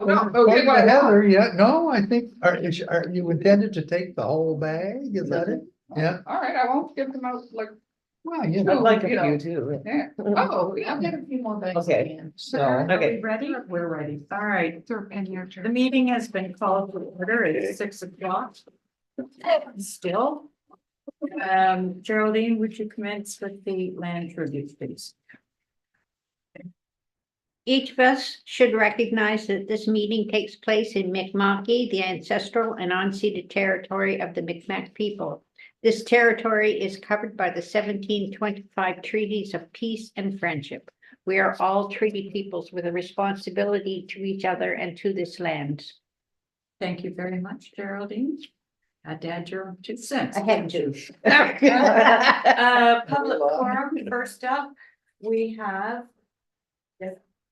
No, According to what? Heather, yeah, no, I think, are you intended to take the whole bag? Is that it? Yeah, All right, I won't give them out like, well, you I'd know, like a you know. few too. yeah, oh, yeah. I'll get a few more bags. Okay. in. So, Are okay. we ready? We're ready. All right. Throw a pen here, The meeting has been called to order at 6 o'clock. Still. Geraldine, would you commence with the land tribute, please? Each of us should recognize that this meeting takes place in Mi'kma'ki, the ancestral and unceded territory of the Mi'kmaq people. This territory is covered by the 1725 treaties of peace and friendship. We are all treaty peoples with a responsibility to each other and to this land. Thank you very much, Geraldine. Had to add your 2 cents. I had didn't to. you? Public forum, first up, we have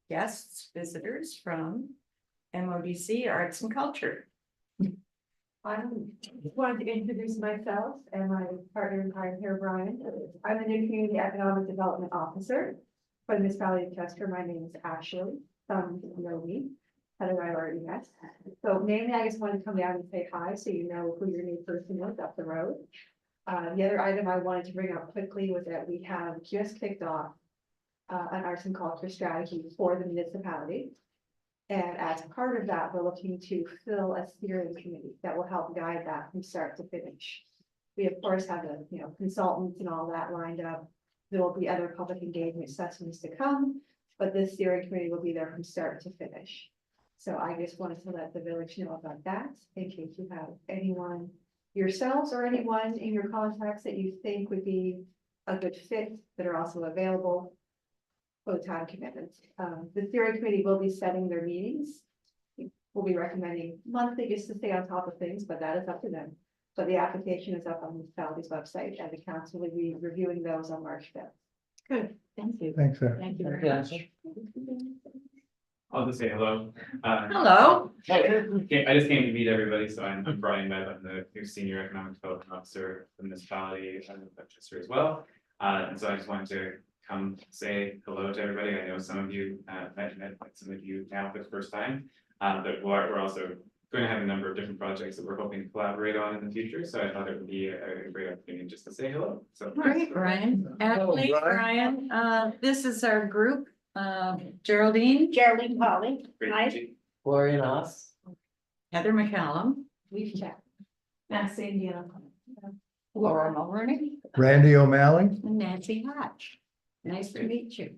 guests, visitors from MODC Arts and Culture. I wanted to introduce myself and my partner in crime here, Brian. I'm the new Community Economic Development Officer for the municipality of Chester. My name is Ashley. Some know me. Heather and I already met. So mainly I just wanted to come down and say hi, so you know who your new person is up the road. The other item I wanted to bring up quickly was that we have just kicked off an arts and culture strategy for the municipality. And as part of that, we're looking to fill a steering committee that will help guide that from start to finish. We of course have consultants and all that lined up. There will be other public engagement sessions to come, but this steering committee will be there from start to finish. So I just wanted to let the village know about that in case you have anyone yourselves or anyone in your contacts that you think would be a good fit that are also available. Time commitments. The steering committee will be setting their meetings. We'll be recommending monthly just to stay on top of things, but that is up to them. So the application is up on the municipality's website and the council will be reviewing those on March 5th. Good, thank you. thanks, sir. Thank you very much. I'll just say hello. Hello. Okay, I just came to meet everybody, so I'm Brian Webb, I'm the new Senior Economic Development Officer for the municipality of Chester as well. And so I just wanted to come say hello to everybody. I know some of you met some of you now for the first time, but we're also going to have a number of different projects that we're hoping to collaborate on in the future. So I thought it would be a great opportunity just to say hello. So Great, Brian. Ashley, Brian, this is our group, Geraldine, Geraldine Polly. Great to Hi. meet you. Gloria Noss, Heather McCallum, We've checked. That's Indiana. Laura Mulroney. Randy O'Malley? and Nancy Hatch. Nice to meet you.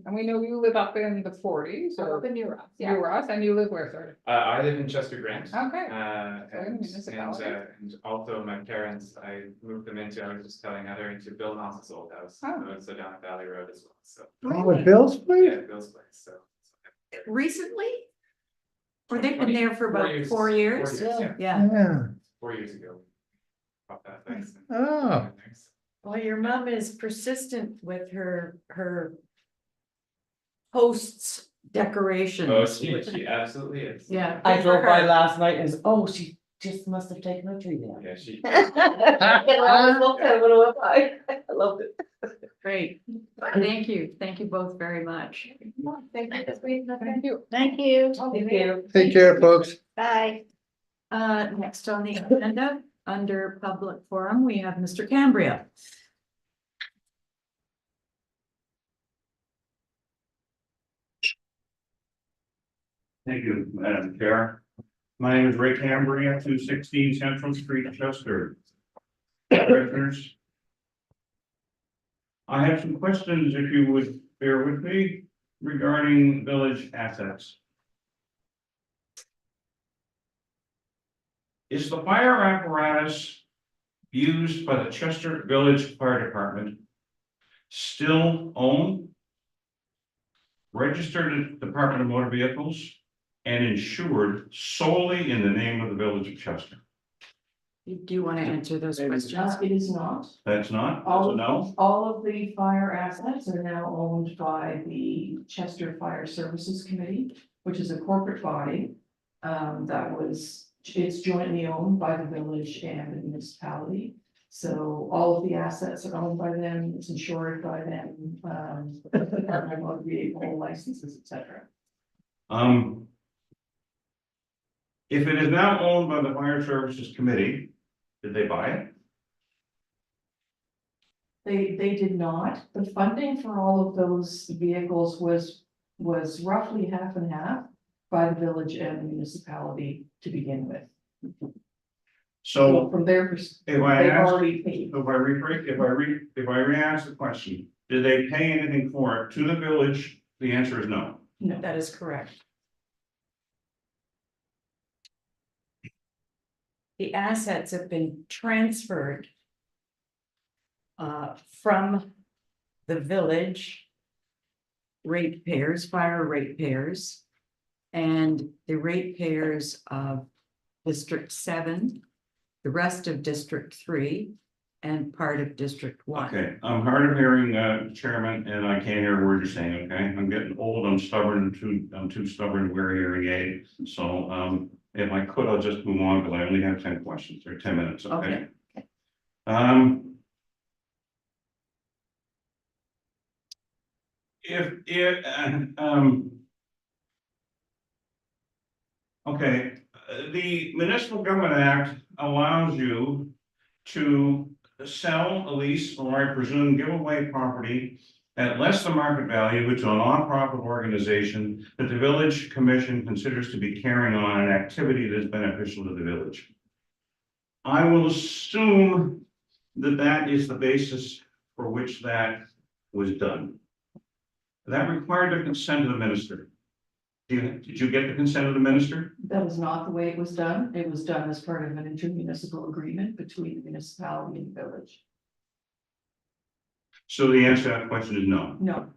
And we know you live up in the 40s or The new Ross, near us, and you live where, sir? I live in Chester Grant. Okay. And municipality. and also my parents, I moved them into, I was just telling Heather, into Bill Noss's old house. Oh. So down at Valley Road as well, so. Oh, at Bill's place? Yeah, Bill's place, so. Recently? Or they've been there for about 4 years? Yeah, Yeah. Yeah, 4 years ago. Bought that place. Oh. Well, your mom is persistent with her host's decorations. Oh, she absolutely is. Yeah. I good for drove by her. last night and, oh, she just must have taken a tree down. Yeah, she. I loved it. Great. Thank you. Thank you both very much. Thank you. This week, Thank you. Thank you. Thank you. Take care, folks. Bye. Next on the agenda, under public forum, we have Mr. Cambria. Thank you, Madam Chair. My name is Ray Cambria, 216 Central Street, Chester. Commissioners, I have some questions, if you would bear with me, regarding village assets. Is the fire apparatus used by the Chester Village Fire Department still owned, registered at the Department of Motor Vehicles, and insured solely in the name of the Village of Chester? Do you want to answer those questions? It is not. That's not, that's All a no? all of the fire assets are now owned by the Chester Fire Services Committee, which is a corporate body. It's jointly owned by the village and the municipality. So all of the assets are owned by them, it's insured by them, Department of Motor Vehicle licenses, et cetera. If it is now owned by the Fire Services Committee, did they buy it? They did not. The funding for all of those vehicles was roughly half and half by the village and the municipality to begin with. So From their perspective, if I they've ask, already paid. if I re-ask the question, did they pay anything for it to the village? The answer is no. No, that is correct. The assets have been transferred from the village ratepayers, fire ratepayers, and the ratepayers of District 7, the rest of District 3, and part of District 1. Okay, I'm hard of hearing, Chairman, and I can't hear a word you're saying, okay? I'm getting old, I'm stubborn, I'm too stubborn to wear a hearing aid. So, if I could, I'll just move on, because I only have 10 questions, or 10 minutes, okay? Okay, the Municipal Government Act allows you to sell, lease, or I presume give away property at less than market value to a nonprofit organization that the village commission considers to be carrying on an activity that is beneficial to the village. I will assume that that is the basis for which that was done. That required the consent of the minister. Did you get the consent of the minister? That was not the way it was done. It was done as part of an intermunicipal agreement between the municipality and the village. So the answer to that question is no. No,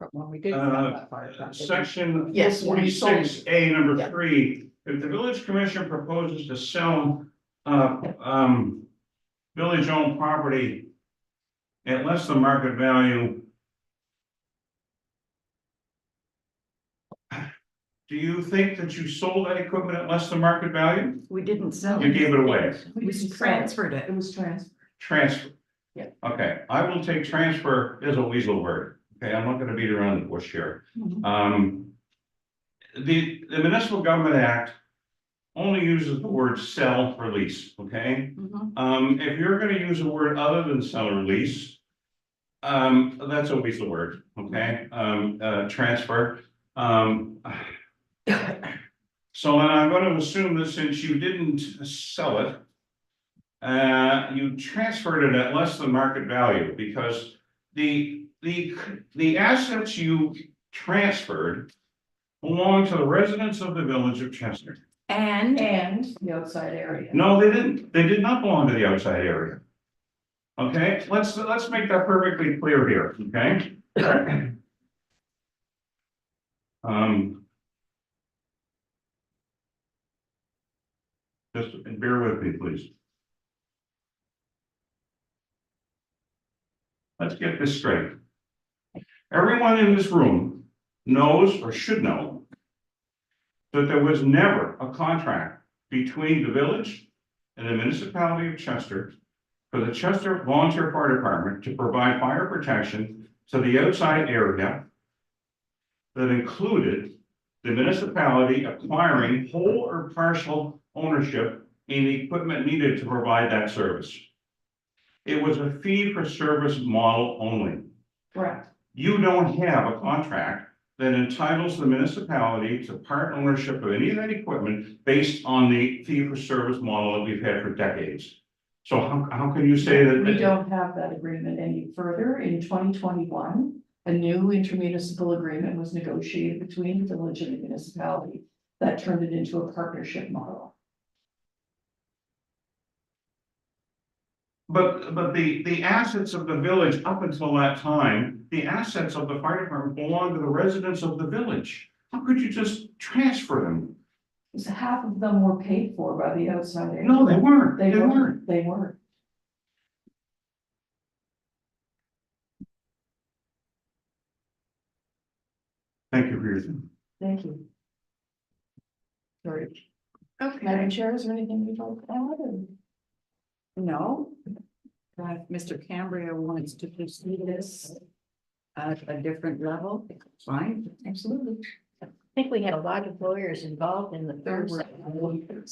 But when we did sell that fire truck, it was- Section Yes, when you sold it. 46A, number Yeah. 3, if the village commission proposes to sell, village-owned property at less than market value, do you think that you sold that equipment at less than market value? We didn't sell You it. gave it away. We transferred it. it was transferred. Transfer. Yeah. Okay, I will take transfer as a weasel word. Okay, I'm not gonna beat around the bush here. Mhm. The Municipal Government Act only uses the word sell or lease, okay? Mhm. If you're gonna use a word other than sell or lease, that's a weasel word, okay? Transfer. So I'm gonna assume that since you didn't sell it, you transferred it at less than market value, because the assets you transferred belong to the residents of the village of Chester. And And the outside area. No, they didn't. They did not belong to the outside area. Okay, let's make that perfectly clear here, okay? Just bear with me, please. Let's get this straight. Everyone in this room knows or should know that there was never a contract between the village and the municipality of Chester for the Chester Volunteer Fire Department to provide fire protection to the outside area that included the municipality acquiring whole or partial ownership in the equipment needed to provide that service. It was a fee-for-service model only. Correct. You don't have a contract that entitles the municipality to part ownership of any of that equipment based on the fee-for-service model that we've had for decades. So how can you say that? We don't have that agreement any further. In 2021, a new intermunicipal agreement was negotiated between the village and the municipality that turned it into a partnership model. But the assets of the village up until that time, the assets of the fire department belong to the residents of the village. How could you just transfer them? Because half of them were paid for by the outside area. No, they weren't. They weren't. They weren't. Thank you for your time. Thank you. Sorry. okay, Madam Chair, is there anything you'd like to add? Or- no, If Mr. Cambria wants to pursue this at a different level, fine, absolutely. I think we had a lot of lawyers involved in the There first. were-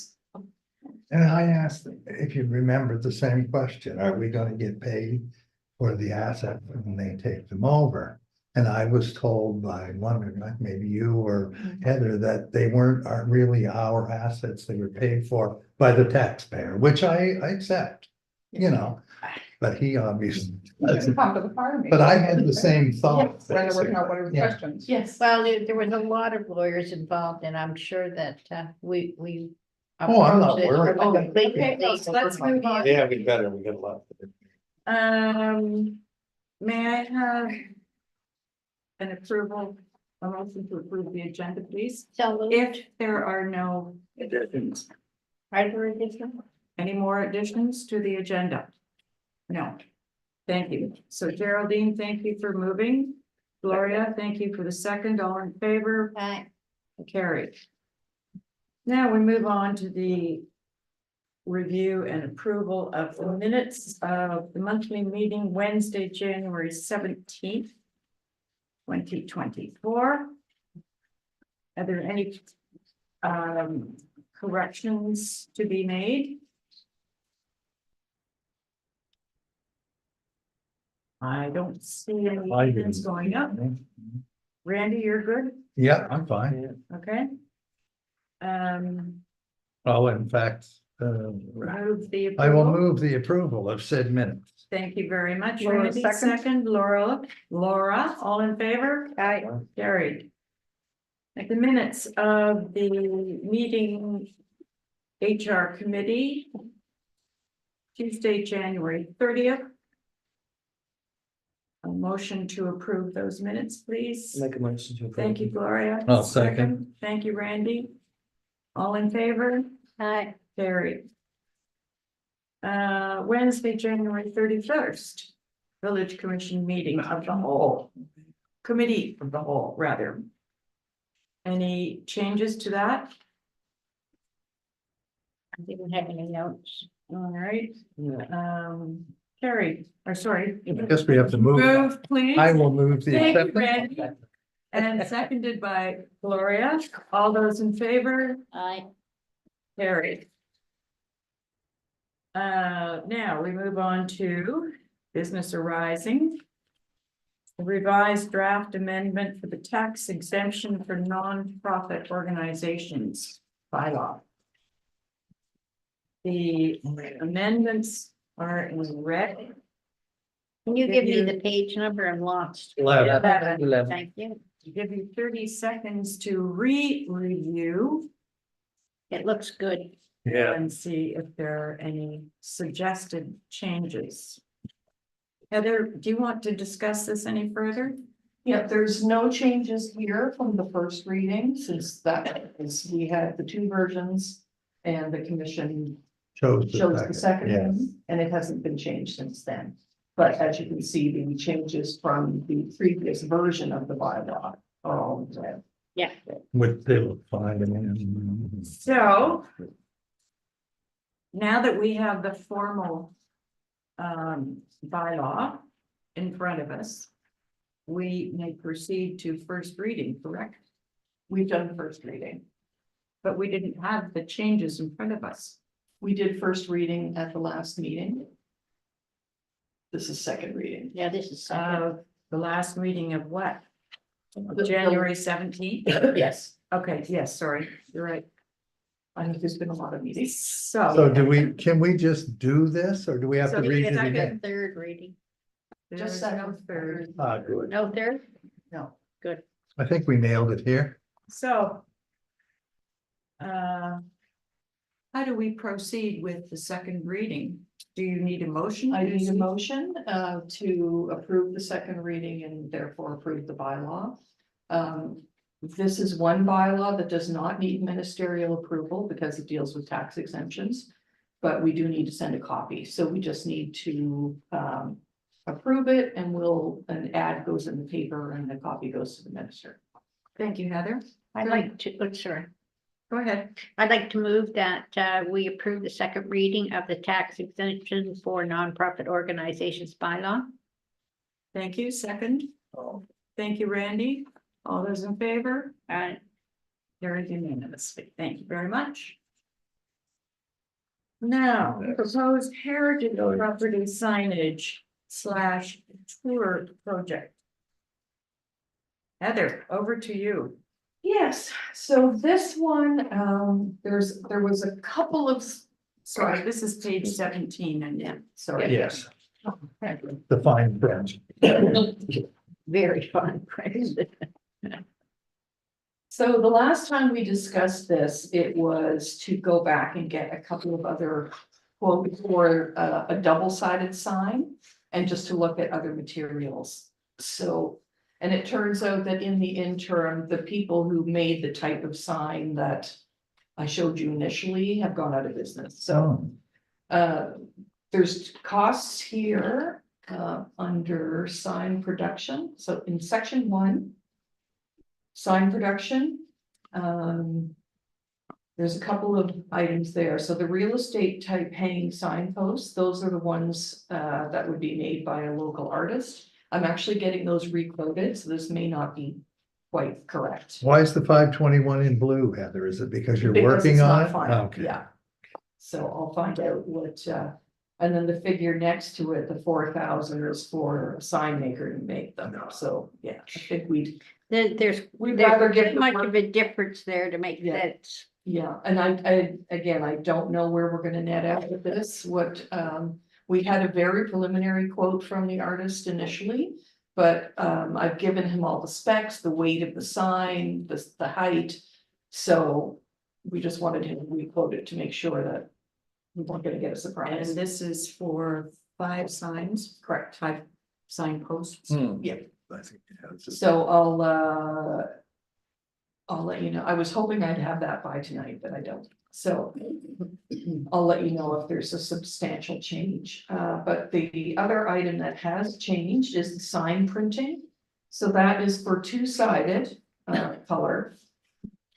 And I asked if you remember the same question, are we gonna get paid for the asset when they take them over? And I was told by one, like maybe you or Heather, that they aren't really our assets, they were paid for by the taxpayer, which I accept, you know. But he obviously You can doesn't. come to the fire meeting. But I had the same thought. When there was no one Yeah. questions. Yes. Well, there was a lot of lawyers involved and I'm sure that we. Oh, I'm not approached it worried. from a completely Okay, legal let's move on. Yeah, we better, we got a lot. May I have an approval, a motion to approve the agenda, please? So If there are no additions, are there additional? any more additions to the agenda? No. Thank you. So Geraldine, thank you for moving. Gloria, thank you for the second. All in favor? Carried. Now we move on to the review and approval of the minutes of the monthly meeting Wednesday, January 17th, 2024. Are there any corrections to be made? I don't see any hands going up. Randy, you're good? Yeah, I'm fine. Okay. Oh, in fact, Move the. I will approval. move the approval of said minutes. Thank you very much, Laura, Randy. second. Second, Laura, all in favor? Aye. Carried. Like the minutes of the meeting HR committee. Tuesday, January 30th. A motion to approve those minutes, please. Make a motion to approve. Thank you, Gloria. I'll second. Thank you, Randy. All in favor? Aye. Carried. Wednesday, January 31st, Village Commission meeting of the whole. Committee of the whole, rather. Any changes to that? I didn't have any notes. All right, carried, or sorry. I guess we have to move. Move, please. I will move the Thank you, acceptance. Randy. And seconded by Gloria. All those in favor? Aye. Carried. Now we move on to business arising. The revised draft amendment for the tax exemption for nonprofit organizations bylaw. The amendments are in red. Can you give me the page number? I'm lost. 11. Thank you. Give you 30 seconds to review It looks good. Yeah. and see if there are any suggested changes. Heather, do you want to discuss this any further? Yeah, there's no changes here from the first reading, since that is, we had the two versions. And the commission Chose chose the second yes. one, and it hasn't been changed since then. But as you can see, the changes from the previous version of the bylaw are all in red. Yeah. Which they will find. I mean. So. Now that we have the formal bylaw in front of us. We may proceed to first reading, correct? We've done first reading. But we didn't have the changes in front of us. We did first reading at the last meeting. This is second reading. Yeah, this is second. Of the last meeting of what? The- January 17th? Yes, Okay, yes, sorry, you're right. I think there's been a lot of meetings. So can we just do this or do we have to So read it second- again? Third reading. Just There's no second, third. Ah, good. No third? No. I think we nailed it here. So. How do we proceed with the second reading? Do you need a motion? I need a motion to approve the second reading and therefore approve the bylaw. This is one bylaw that does not need ministerial approval because it deals with tax exemptions. But we do need to send a copy, so we just need to approve it and an ad goes in the paper and the copy goes to the minister. Thank you, Heather. I'd like to, oh, sorry. Go ahead. I'd like to move that we approve the second reading of the tax exemption for nonprofit organizations bylaw. Thank you. Second. Thank you, Randy. All those in favor? Carried unanimously. Thank you very much. Now, proposed heritage property signage / tour project. Heather, over to you. Yes, so this one, there was a couple of. Sorry, this is page 17 and yeah, sorry. Yes, the fine print. Very fun. Right? So the last time we discussed this, it was to go back and get a couple of other quotes for a double-sided sign and just to look at other materials. So, and it turns out that in the interim, the people who made the type of sign that I showed you initially have gone out of business. So there's costs here under sign production. So in section 1. Sign production. There's a couple of items there. So the real estate type hanging signposts, those are the ones that would be made by a local artist. I'm actually getting those recoded, so this may not be quite correct. Why is the 521 in blue, Heather? Is it because you're Because working it's on not it? final, Okay. yeah. So I'll find out what, and then the figure next to it, the 4,000 is for a sign maker to make them. So, yeah, I think we'd There's rather give too the much work- of a difference there to make Yeah. sense. Yeah, and I, again, I don't know where we're gonna net out with this, we had a very preliminary quote from the artist initially. But, I've given him all the specs, the weight of the sign, the height, so we just wanted him to requote it to make sure that we weren't gonna get a surprise. And this is for 5 signs, Correct. 5 signposts. Yeah. I think it has it. So I'll let you know. I was hoping I'd have that by tonight, but I don't. So I'll let you know if there's a substantial change. But the other item that has changed is the sign printing. So that is for two-sided color,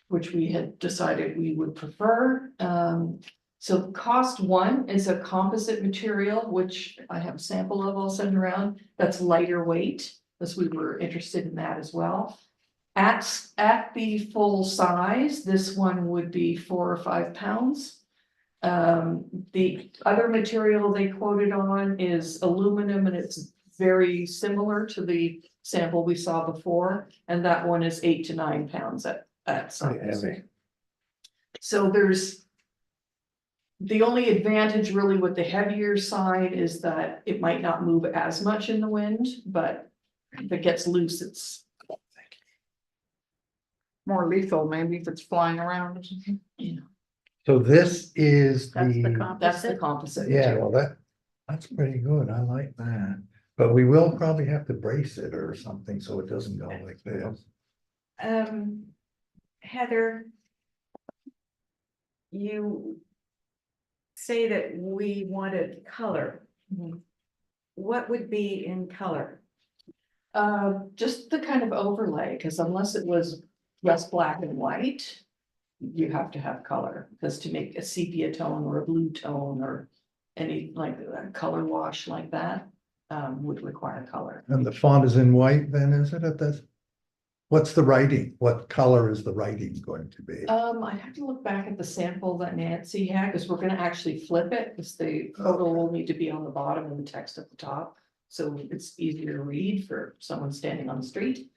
which we had decided we would prefer. So cost 1 is a composite material, which I have a sample of, I'll send around, that's lighter weight, because we were interested in that as well. At the full size, this one would be 4 or 5 pounds. The other material they quoted on is aluminum, and it's very similar to the sample we saw before, and that one is 8 to 9 pounds at Pretty size. heavy. So there's. The only advantage really with the heavier side is that it might not move as much in the wind, but if it gets loose, it's. More lethal, maybe if it's flying around or something. So this is That's the That's the composite. composite. yeah, material. well, that's pretty good. I like that. But we will probably have to brace it or something so it doesn't go like this. Heather. You say that we wanted color. Mhm. What would be in color? Just the kind of overlay, because unless it was just black and white. You have to have color, because to make a sepia tone or a blue tone or any like a color wash like that. Would require color. And the font is in white then, is it at this? What's the writing? What color is the writing going to be? I have to look back at the sample that Nancy had, because we're gonna actually flip it, because the photo will need to be on the bottom and the text at the top. So it's easier to read for someone standing on the street.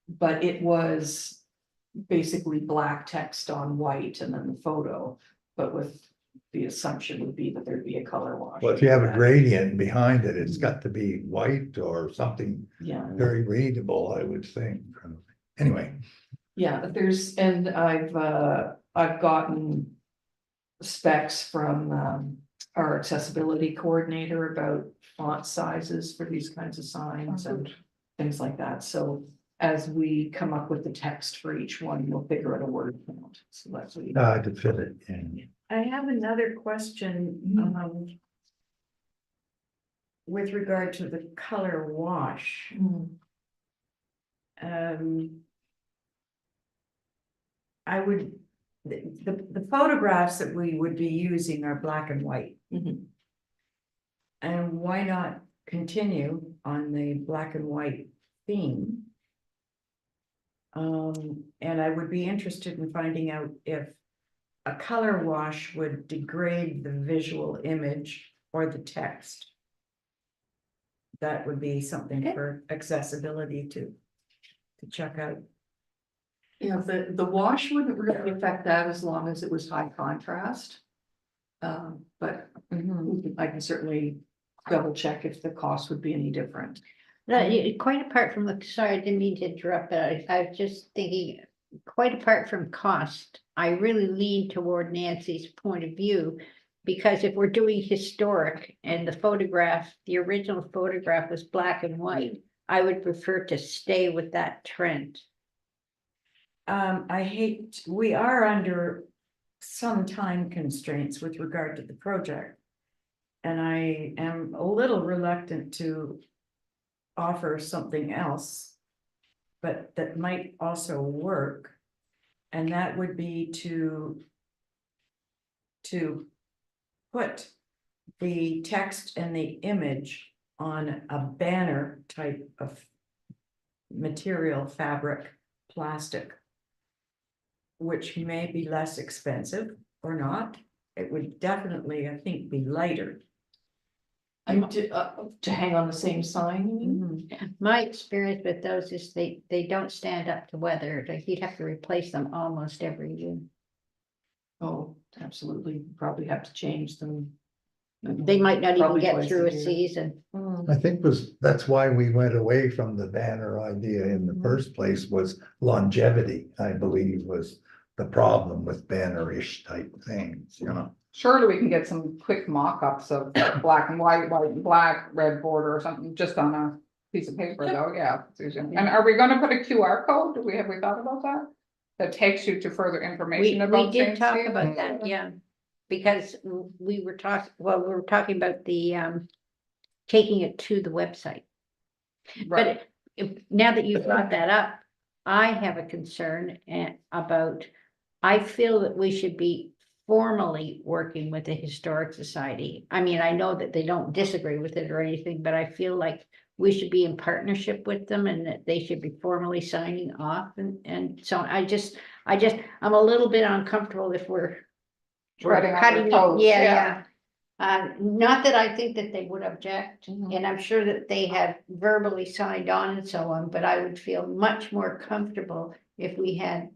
But it was basically black text on white and then the photo, but with the assumption would be that there'd be a color wash. Well, if you have a gradient behind it, it's got to be white or something Yeah. very readable, I would think. Anyway, Yeah, and I've gotten specs from our accessibility coordinator about font sizes for these kinds of signs and things like that. So as we come up with the text for each one, we'll figure out a word count. So that's what. to fit it in. I have another question, with regard to the color wash. Mhm. I would, the photographs that we would be using are black and white. Mhm. And why not continue on the black and white theme? And I would be interested in finding out if a color wash would degrade the visual image or the text. That would be something for accessibility to check out. Yeah, the wash wouldn't really affect that as long as it was high contrast. But I can certainly double check if the cost would be any different. Quite apart from the, sorry, I didn't mean to interrupt, but I was just thinking, quite apart from cost, I really lean toward Nancy's point of view. Because if we're doing historic and the photograph, the original photograph was black and white, I would prefer to stay with that trend. We are under some time constraints with regard to the project. And I am a little reluctant to offer something else, but that might also work. And that would be to put the text and the image on a banner type of material, fabric, plastic, which may be less expensive or not. It would definitely, I think, be lighter. To hang on the same sign, you mean? My experience with those is they don't stand up to weather, like you'd have to replace them almost every year. Oh, absolutely, probably have to change them. They might not even Probably get twice through a year. season. I think that's why we went away from the banner idea in the first place, was longevity, I believe, was the problem with banner-ish type things, you know? Surely we can get some quick mock-ups of black and white, white and black, red border or something, just on a piece of paper though, yeah. Susan. And are we gonna put a QR code? Have we thought about that? That takes you to further We information about. did St. talk Steve? about that, yeah. Because we were talking about the taking it to the website. Right, But now that you brought that up, I have a concern about, I feel that we should be formally working with the Historic Society. I mean, I know that they don't disagree with it or anything, but I feel like we should be in partnership with them and that they should be formally signing off. And so I'm a little bit uncomfortable if we're treading on cutting, their toes, yeah. Not that I think that they would object, Mhm. and I'm sure that they have verbally signed on and so on, but I would feel much more comfortable if we had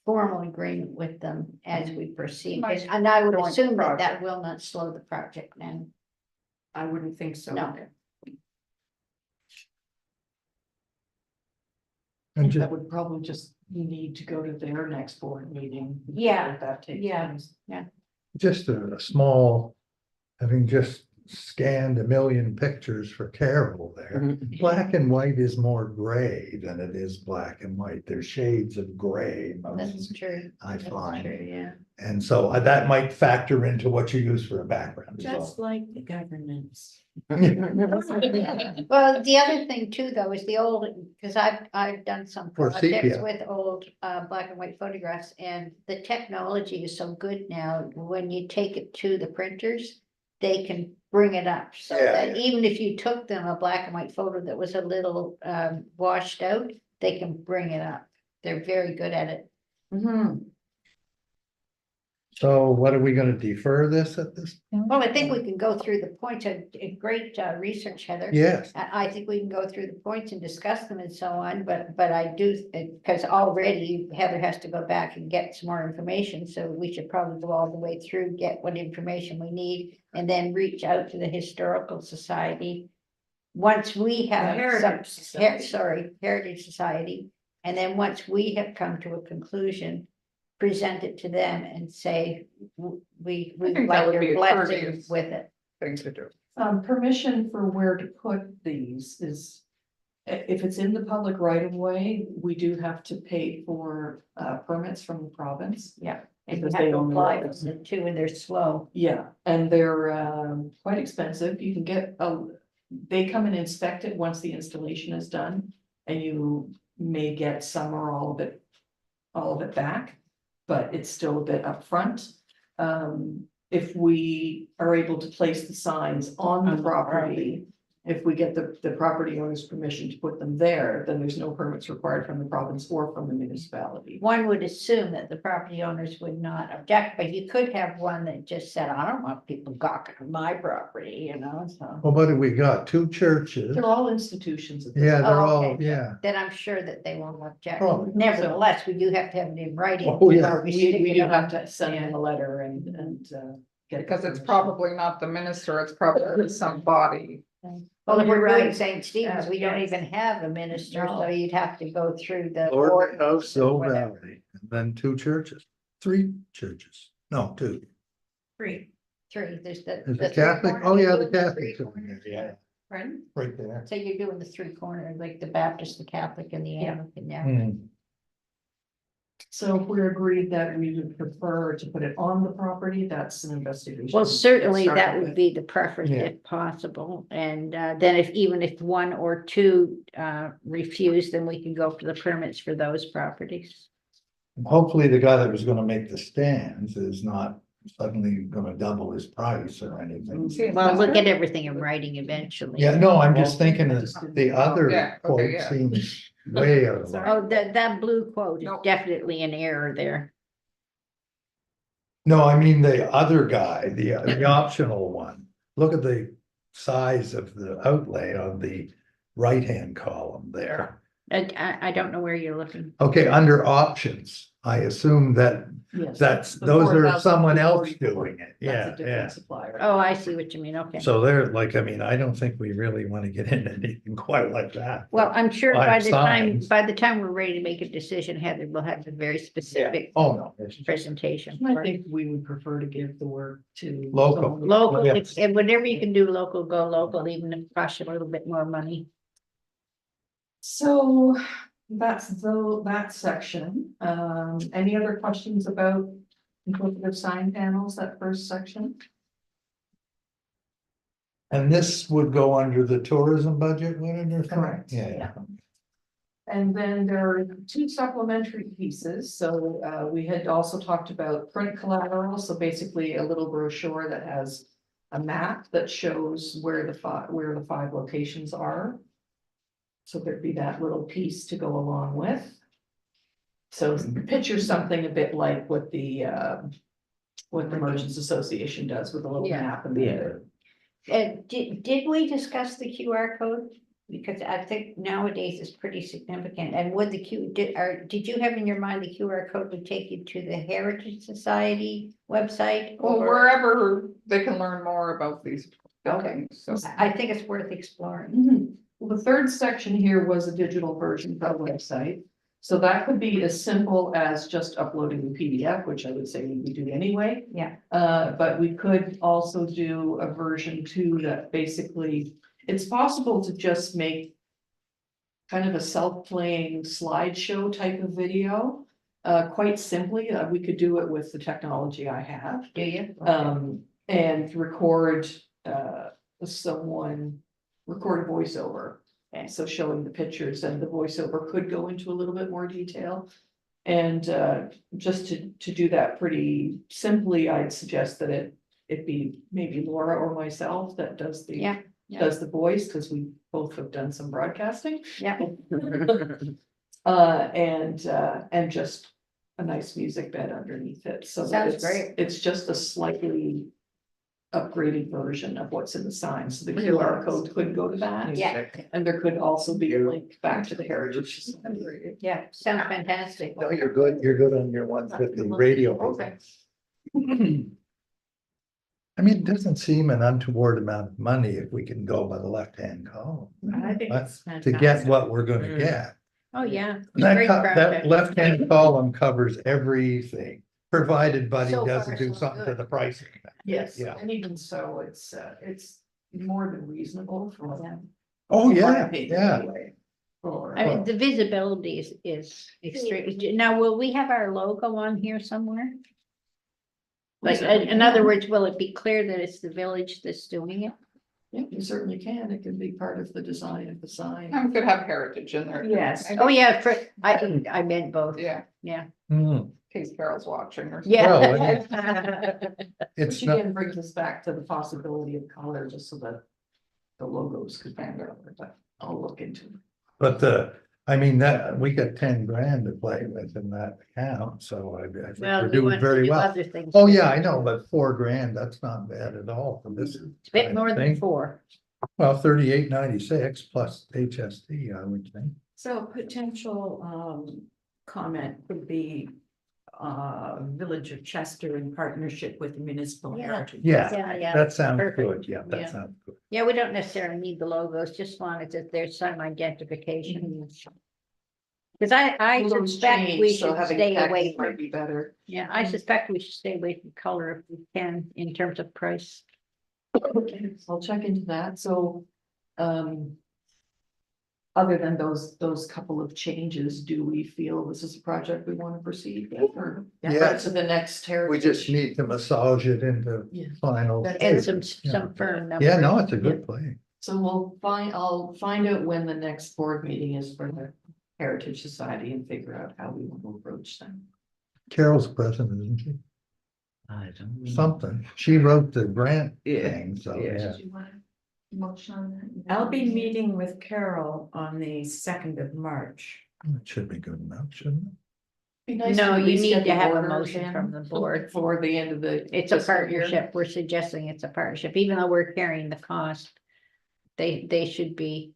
formal agreement with them as we proceed. Nice And I would joint assume that project. will not slow the project then. I wouldn't think so. No. And That just, would probably just need to go to their next board meeting. Yeah, if that takes yeah. place. just a small, having just scanned 1 million pictures for Carol there. Black and white is more gray than it is black and white. There's shades of gray. That's true. I That's find, true, yeah. and so that might factor into what you use for a background as Just well. like the governments. Well, the other thing too, though, is the old, because I've done some Or projects sepia. with old black and white photographs, and the technology is so good now, when you take it to the printers, they can bring it up, so Yeah, that yeah. even if you took them a black and white photo that was a little washed out, they can bring it up. They're very good at it. So what are we gonna defer this at this? Well, I think we can go through the points, a great research, Heather. Yes, I think we can go through the points and discuss them and so on, but I do, because already Heather has to go back and get some more information, so we should probably go all the way through, get what information we need, and then reach out to the Historical Society. Once we have Heritage Society. Heritage Society, and then once we have come to a conclusion, present it to them and say, we I think that like would be your a blessing courteous- with it. things to do. Permission for where to put these is, if it's in the public right of way, we do have to pay for permits from the province. Yeah. And you Because have they to own the apply roads. for them too, and they're slow. Yeah, and they're quite expensive. You can get they come and inspect it once the installation is done. And you may get some or all of it back. but it's still a bit upfront. If we are able to place the signs on the property, if we get the property owner's permission to put them there, then there's no permits required from the province or from the municipality. One would assume that the property owners would not object, but you could have one that just said, I don't want people gawking at my property, you know, so. Well, what do we got? Two churches. They're all institutions. at this Yeah, they're Oh, all, okay. yeah. Then I'm sure that they won't object. Probably. Nevertheless, we do have to have it in writing. Oh, yeah. before We stick it do on. have to send them a letter and get. Because it's permission. probably not the minister, it's probably somebody. Well, if You're we're doing right. St. Stephen's, we don't Yes. even have a minister, so No. you'd have to go through the. Lord board of So or whatever. Valley, and then two churches, three churches, no, two. Three, there's the. Is the it three Catholic? corners, Oh, yeah, you're the doing three Catholic. corners. Yeah, Pardon? right there. So you're doing the three corners, like the Baptist, the Catholic and the Yeah. Anglican, yeah. Hmm. So if we're agreed that we would prefer to put it on the property, that's an investigation. Well, certainly Start that with. would be the preference Yeah. if possible, and then even if one or two refuse, then we can go for the permits for those properties. Hopefully the guy that was gonna make the stands is not suddenly gonna double his price or anything. See, it's Well, we'll not- get everything in writing eventually. Yeah, no, I'm just thinking of the Yeah, other okay, quote yeah. seems way out of line. Oh, that blue quote is Nope. definitely an error there. No, I mean the other guy, the optional one. Look at the size of the outlay on the right-hand column there. I don't know where you're looking. Okay, under options, I assume that Yes. that's, The those are 4,000 someone to else 44. doing it. That's a Yeah, different yeah. Supplier. Oh, I see what you mean, okay. So they're like, I mean, I don't think we really want to get into anything quite like that. Well, I'm sure Five signs. by the time we're ready to make a decision, Heather will have a very specific Oh, no. it's just- presentation. I for it. think we would prefer to give the work to. Local. someone with- Local, Yes. and whatever you can do local, go local, even if it costs you a little bit more money. So that's that section. Any other questions about informative sign panels, that first section? And this would go under the tourism budget, wouldn't it? Correct. Yeah. And then there are two supplementary pieces. So we had also talked about print collateral, so basically a little brochure that has a map that shows where the five locations are. So there'd be that little piece to go along with. So picture something a bit like what the Merchants Association does with a little Yeah. map and the. Did we discuss the QR code? Because I think nowadays it's pretty significant, and would did you have in your mind the QR code would take you to the Heritage Society website? Well, or- wherever they can learn more about these buildings, so. I think it's worth exploring. Mhm. Well, the third section here was a digital version of the website. So that could be as simple as just uploading the PDF, which I would say we do anyway. Yeah. But we could also do a version 2 that basically, it's possible to just make kind of a self-playing slideshow type of video. Quite simply, we could do it with the technology I have. Do you? And record record a voiceover. Okay. So showing the pictures, and the voiceover could go into a little bit more detail. And just to do that pretty simply, I'd suggest that it be maybe Laura or myself that does the. Yeah. Does the voice, because we both have done some broadcasting. Yeah. And just a nice music bed underneath it, so that Sounds great. it's just a slightly upgraded version of what's in the sign, so the QR code could go to that. Yeah, And there could also be a link back to the Heritage Society. yeah, sounds fantastic. No, you're good on your 150 radio. Okay. I mean, it doesn't seem an untoward amount of money if we can go by the left-hand column. I think But it's to get fantastic. what we're gonna get. Oh, yeah. That, Great that project. left-hand column covers everything, provided Buddy So doesn't far, do so something to good. the pricing. Yes, Yeah. and even so, it's more than reasonable for them. Oh, yeah, yeah. I mean, the visibility is extreme. Now, will we have our logo on here somewhere? Like, in other words, will it be clear that it's the village that's doing it? Yeah, you certainly can, it can be part of the design of the sign. I could have heritage in there. Yes. Oh, yeah, I meant both. Yeah, Yeah, Hmm. case Carol's watching or. something. Yeah. It's Which not, again brings us back to the possibility of color, just so that the logos could stand out, but I'll look into it. but I mean, that, we got 10 grand to play with in that account, so I think Well, we're we doing want to very do well. other things. Oh, yeah, I know, but 4 grand, that's not bad at all for this. Bit kind more of than thing. 4. Well, 38.96 plus HST, I would think. So potential comment would be Village of Chester in partnership with Municipal Yeah. Heritage. Yeah, Yeah. that sounds Perfect. good, yeah, Yeah. that sounds good. Yeah, we don't necessarily need the logos, just as long as there's some identification. Because I Those suspect we change, so should having stay text away might from, be better. yeah, I suspect we should stay away from color if we can in terms of price. I'll check into that, so, other than those couple of changes, do we feel this is a project we want to proceed with, or? Yeah. To the next We heritage? just need to massage it into Yeah. final. That's And it. some firm numbers. Yeah, no, it's a good play. So I'll find out when the next board meeting is for the Heritage Society and figure out how we want to approach them. Carol's president, isn't she? I don't Something. She wrote the grant Yeah, thing, so, yeah. yeah. Did you want a motion on that? I'll be meeting with Carol on the 2nd of March. It should be good enough, shouldn't it? Be nice No, at you least need get to the have a order motion in from the board. Before the end of the. It's a fiscal year. partnership. We're suggesting it's a partnership, even though we're carrying the cost. They should be.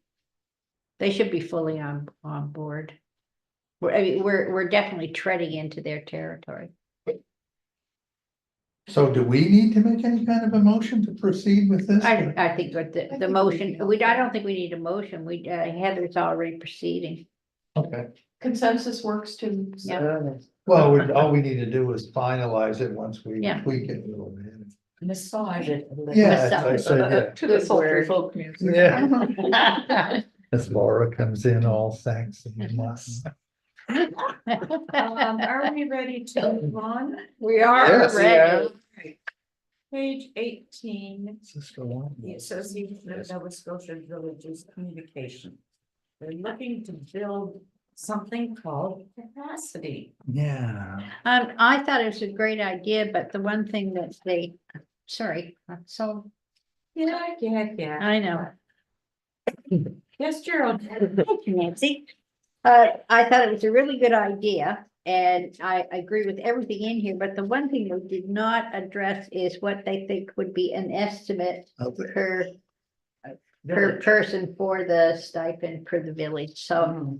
They should be fully on board. We're definitely treading into their territory. So do we need to make any kind of a motion to proceed with this? I think with the think we motion, can. I don't think we need a motion. Heather's already proceeding. Okay, Consensus works too. so- Yeah. well, all we need to do is finalize it once we Yeah. tweak it a little bit. Massage it. a little. Yeah, as I said, yeah. To the Good sultry word. folk music. Yeah. As Laura comes in all sexy and whatnot. Are we ready to move on? We are Yes. ready. Page 18, Sister Juan. the Association of Nova Scotia Villages Communication. They're looking to build something called capacity. Yeah, I thought it was a great idea, but the one thing that sorry, so Yeah. I know. Yes, Gerald. Thank you, Nancy. I thought it was a really good idea, and I agree with everything in here, but the one thing we did not address is what they think would be an estimate Okay. per person for the stipend for the village. So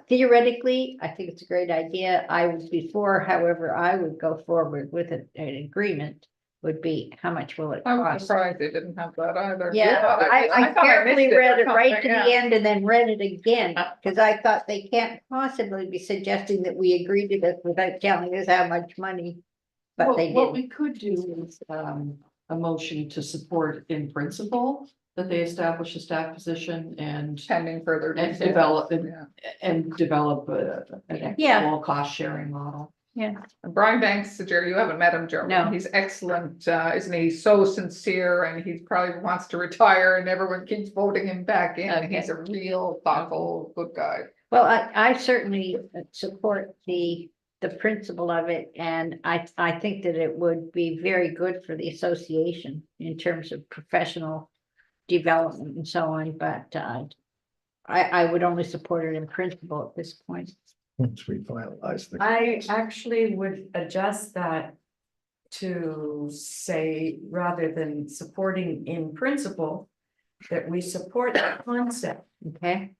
theoretically, I think it's a great idea. I was before, however, I would go forward with an agreement would be how much will it I was cost? surprised they didn't have that either. Yeah, I thought missed carefully it or read it right to something, yeah. the end and then read it again, because I thought they can't possibly be suggesting that we agree to this without telling us how much money. But Well, they what did. we could do is, a motion to support in principle, that they establish a staff position and Pending further. And details. develop it. Yeah. and develop an Yeah. equitable cost sharing model. Yeah, And Brian Banks, Jerry, you haven't met him, Joe. No. He's excellent, isn't he? He's so sincere and he probably wants to retire and everyone keeps voting him back in. And he's a real thoughtful, good guy. well, I certainly support the principle of it, and I think that it would be very good for the association in terms of professional development and so on, but I would only support it in principle at this point. Once we finalize the. I actually would adjust that to say, rather than supporting in principle, that we support the concept. Okay,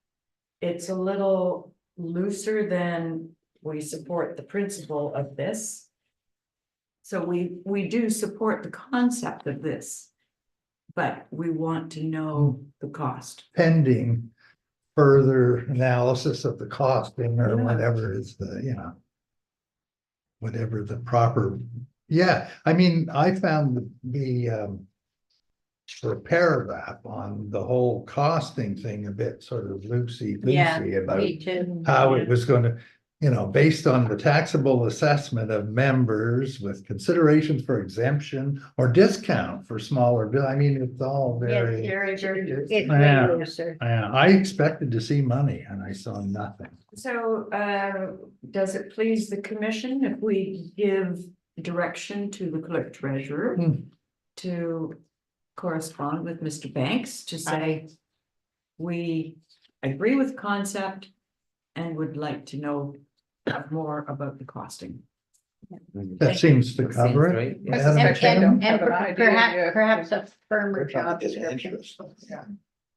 It's a little looser than we support the principle of this. So we do support the concept of this, but we want to know the cost. Pending further analysis of the costing or Yeah. whatever is the. Whatever the proper, yeah, I mean, I found the paragraph on the whole costing thing a bit sort of loosey yeah, goosey about me too. how it was gonna, you know, based on the taxable assessment of members with considerations for exemption or discount for smaller bill. I mean, it's all very. Very, very good. It's Yeah. very loose, sir. I expected to see money and I saw nothing. So, does it please the commission if we give direction to the clerk treasurer Hmm. to correspond with Mr. Banks to say we agree with concept and would like to know more about the costing? That seems to cover it. I Madam suspect they Chairman? don't have an idea yet. Perhaps a firmer job description.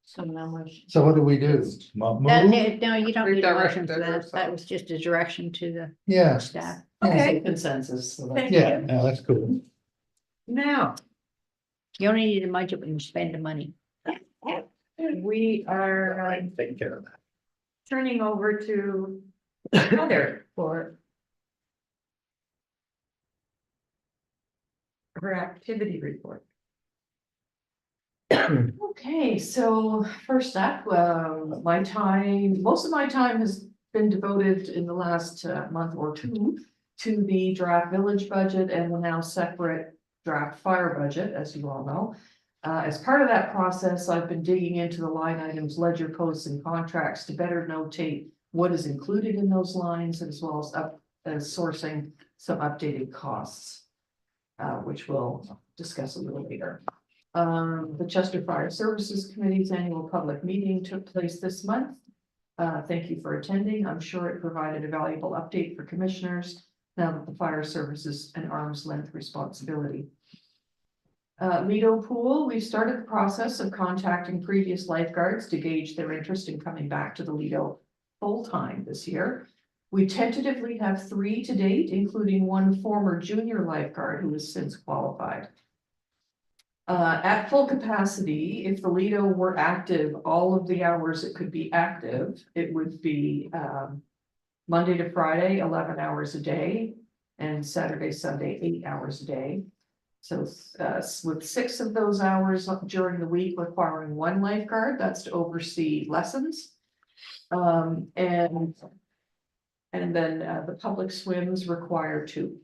So now much. So what do we do? No, Move? no, you don't need a motion Redirected for or that. That was just a direction to the Yeah, staff. Okay, consensus. so that's- yeah, no, that's cool. Now, You only need a budget when you spend the money. we are Take care of that. turning over to Heather for her activity report. Okay, so first up, most of my time has been devoted in the last month or two to the draft village budget and the now separate draft fire budget, as you all know. As part of that process, I've been digging into the line items, ledger posts and contracts to better notate what is included in those lines as well as sourcing some updated costs, which we'll discuss a little later. The Chester Fire Services Committee's annual public meeting took place this month. Thank you for attending. I'm sure it provided a valuable update for commissioners now that the fire service is an arm's length responsibility. Lido Pool, we started the process of contacting previous lifeguards to gauge their interest in coming back to the Lido full-time this year. We tentatively have 3 to date, including one former junior lifeguard who has since qualified. At full capacity, if the Lido were active, all of the hours it could be active, it would be Monday to Friday, 11 hours a day, and Saturday, Sunday, 8 hours a day. So with 6 of those hours during the week requiring 1 lifeguard, that's to oversee lessons. And then the public swims require 2.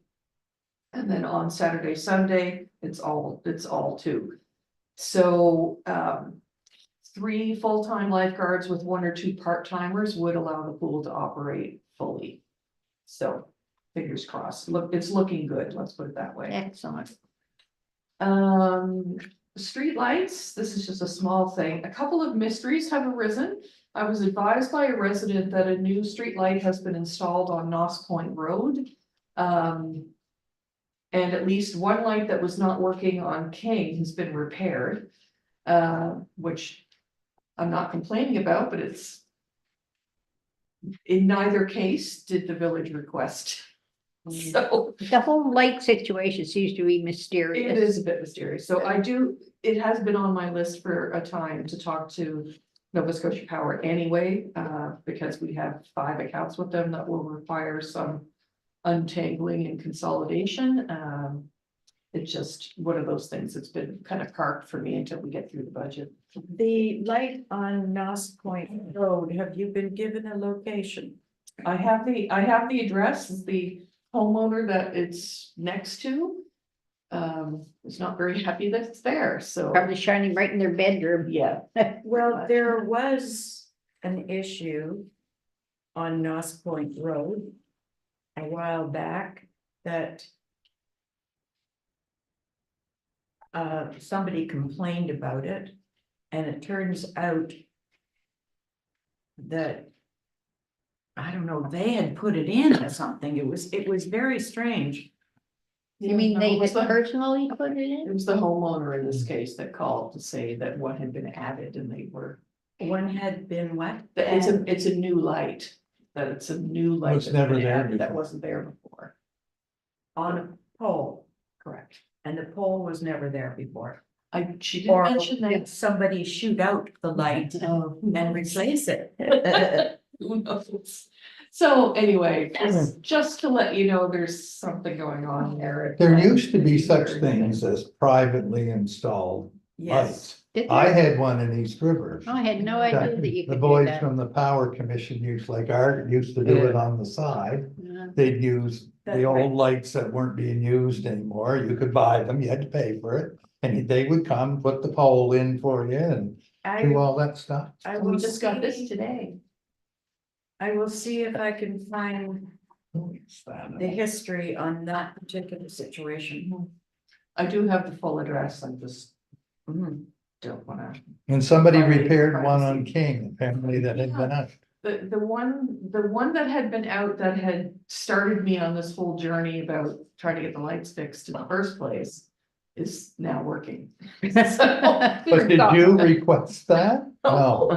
And then on Saturday, Sunday, it's all 2. So 3 full-time lifeguards with 1 or 2 part-timers would allow the pool to operate fully. So fingers crossed. Look, it's looking good. Let's put it that way. Excellent. Street lights, this is just a small thing. A couple of mysteries have arisen. I was advised by a resident that a new street light has been installed on Noss Point Road. And at least 1 light that was not working on King has been repaired. Which I'm not complaining about, but it's. In neither case did the village request. So The whole light situation seems to be mysterious. it is a bit mysterious. So it has been on my list for a time to talk to Nova Scotia Power anyway, because we have 5 accounts with them that will require some untangling and consolidation. It's just one of those things that's been kind of parked for me until we get through the budget. The light on Noss Point Road, have you been given a location? I have the address, the homeowner that it's next to. Is not very happy that it's there, so. Probably shining right in their bedroom. Yeah, Well, there was an issue on Noss Point Road a while back that somebody complained about it, and it turns out that I don't know, they had put it in or something. It was very strange. You mean they it was had the- personally put it It in? was the homeowner in this case that called to say that what had been added and they were, One had been what? that it's a new light. That it's a new light. Was that's never been there added That before. wasn't there before, On a pole, correct. and the pole was never there before. She didn't Or mention did that. somebody shoot out the light Oh, and replace it? Who knows? So anyway, just to let you know, there's something going on there. There used to be such things as privately installed Yes, Did I they? had one in East Rivers. I had no idea that you The could do boys that. from the Power Commission used, like Art used to do it on the side. Yeah. They'd use That's the right. old lights that weren't being used anymore. You could buy them, you had to pay for it. And they would come, put the pole in for you and do all that stuff. I We will just got this see, today. I will see if I can find the history on that particular situation. I do have the full address, I'm just. Don't wanna. And somebody Violating repaired one privacy. on King, apparently that had been up. The one that had been out that had started me on this whole journey about trying to get the lights fixed in the first place. Is now working. But did you request that? No.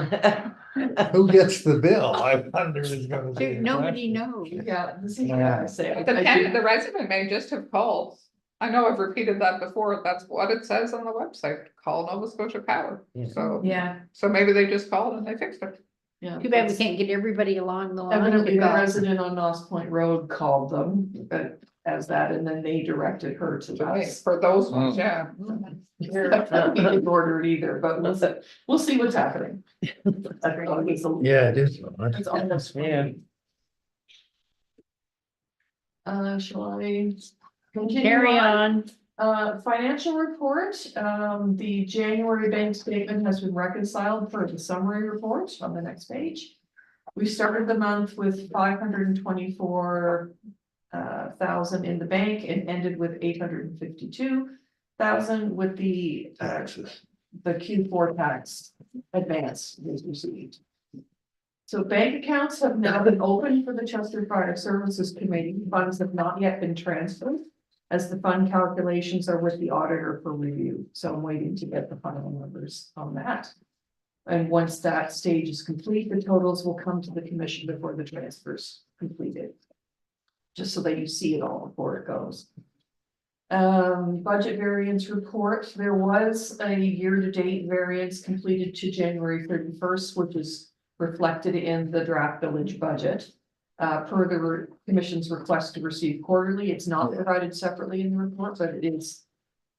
Who gets the bill? I wonder is gonna be. Dude, the nobody question. knows. Yeah, this is what I say. I- The I tenant, do- the resident may just have called. I know I've repeated that before, that's what it says on the website, call Nova Scotia Power, so. Yeah, So maybe they just called and they fixed it. Yeah, Too bad we that's- can't get everybody along the line. Evidently, to the go. resident on Noss Point Road called them, as that, and then they directed her to To me, us. for those ones, yeah. We didn't order it either, but we'll see what's happening. Yeah, it is. It's almost. Shall I? continue Carry on. Financial report, the January bank statement has been reconciled for the summary report on the next page. We started the month with 524,000 in the bank and ended with 852,000 with the Taxes. the Q4 tax advance was received. So bank accounts have now been opened for the Chester Fire Services Committee. Funds have not yet been transferred, as the fund calculations are with the auditor for review. So I'm waiting to get the final numbers on that. And once that stage is complete, the totals will come to the commission before the transfer's completed. Just so that you see it all before it goes. Budget variance report, there was a year-to-date variance completed to January 31st, which is reflected in the draft village budget. Per the commission's request to receive quarterly, it's not provided separately in the report, but it is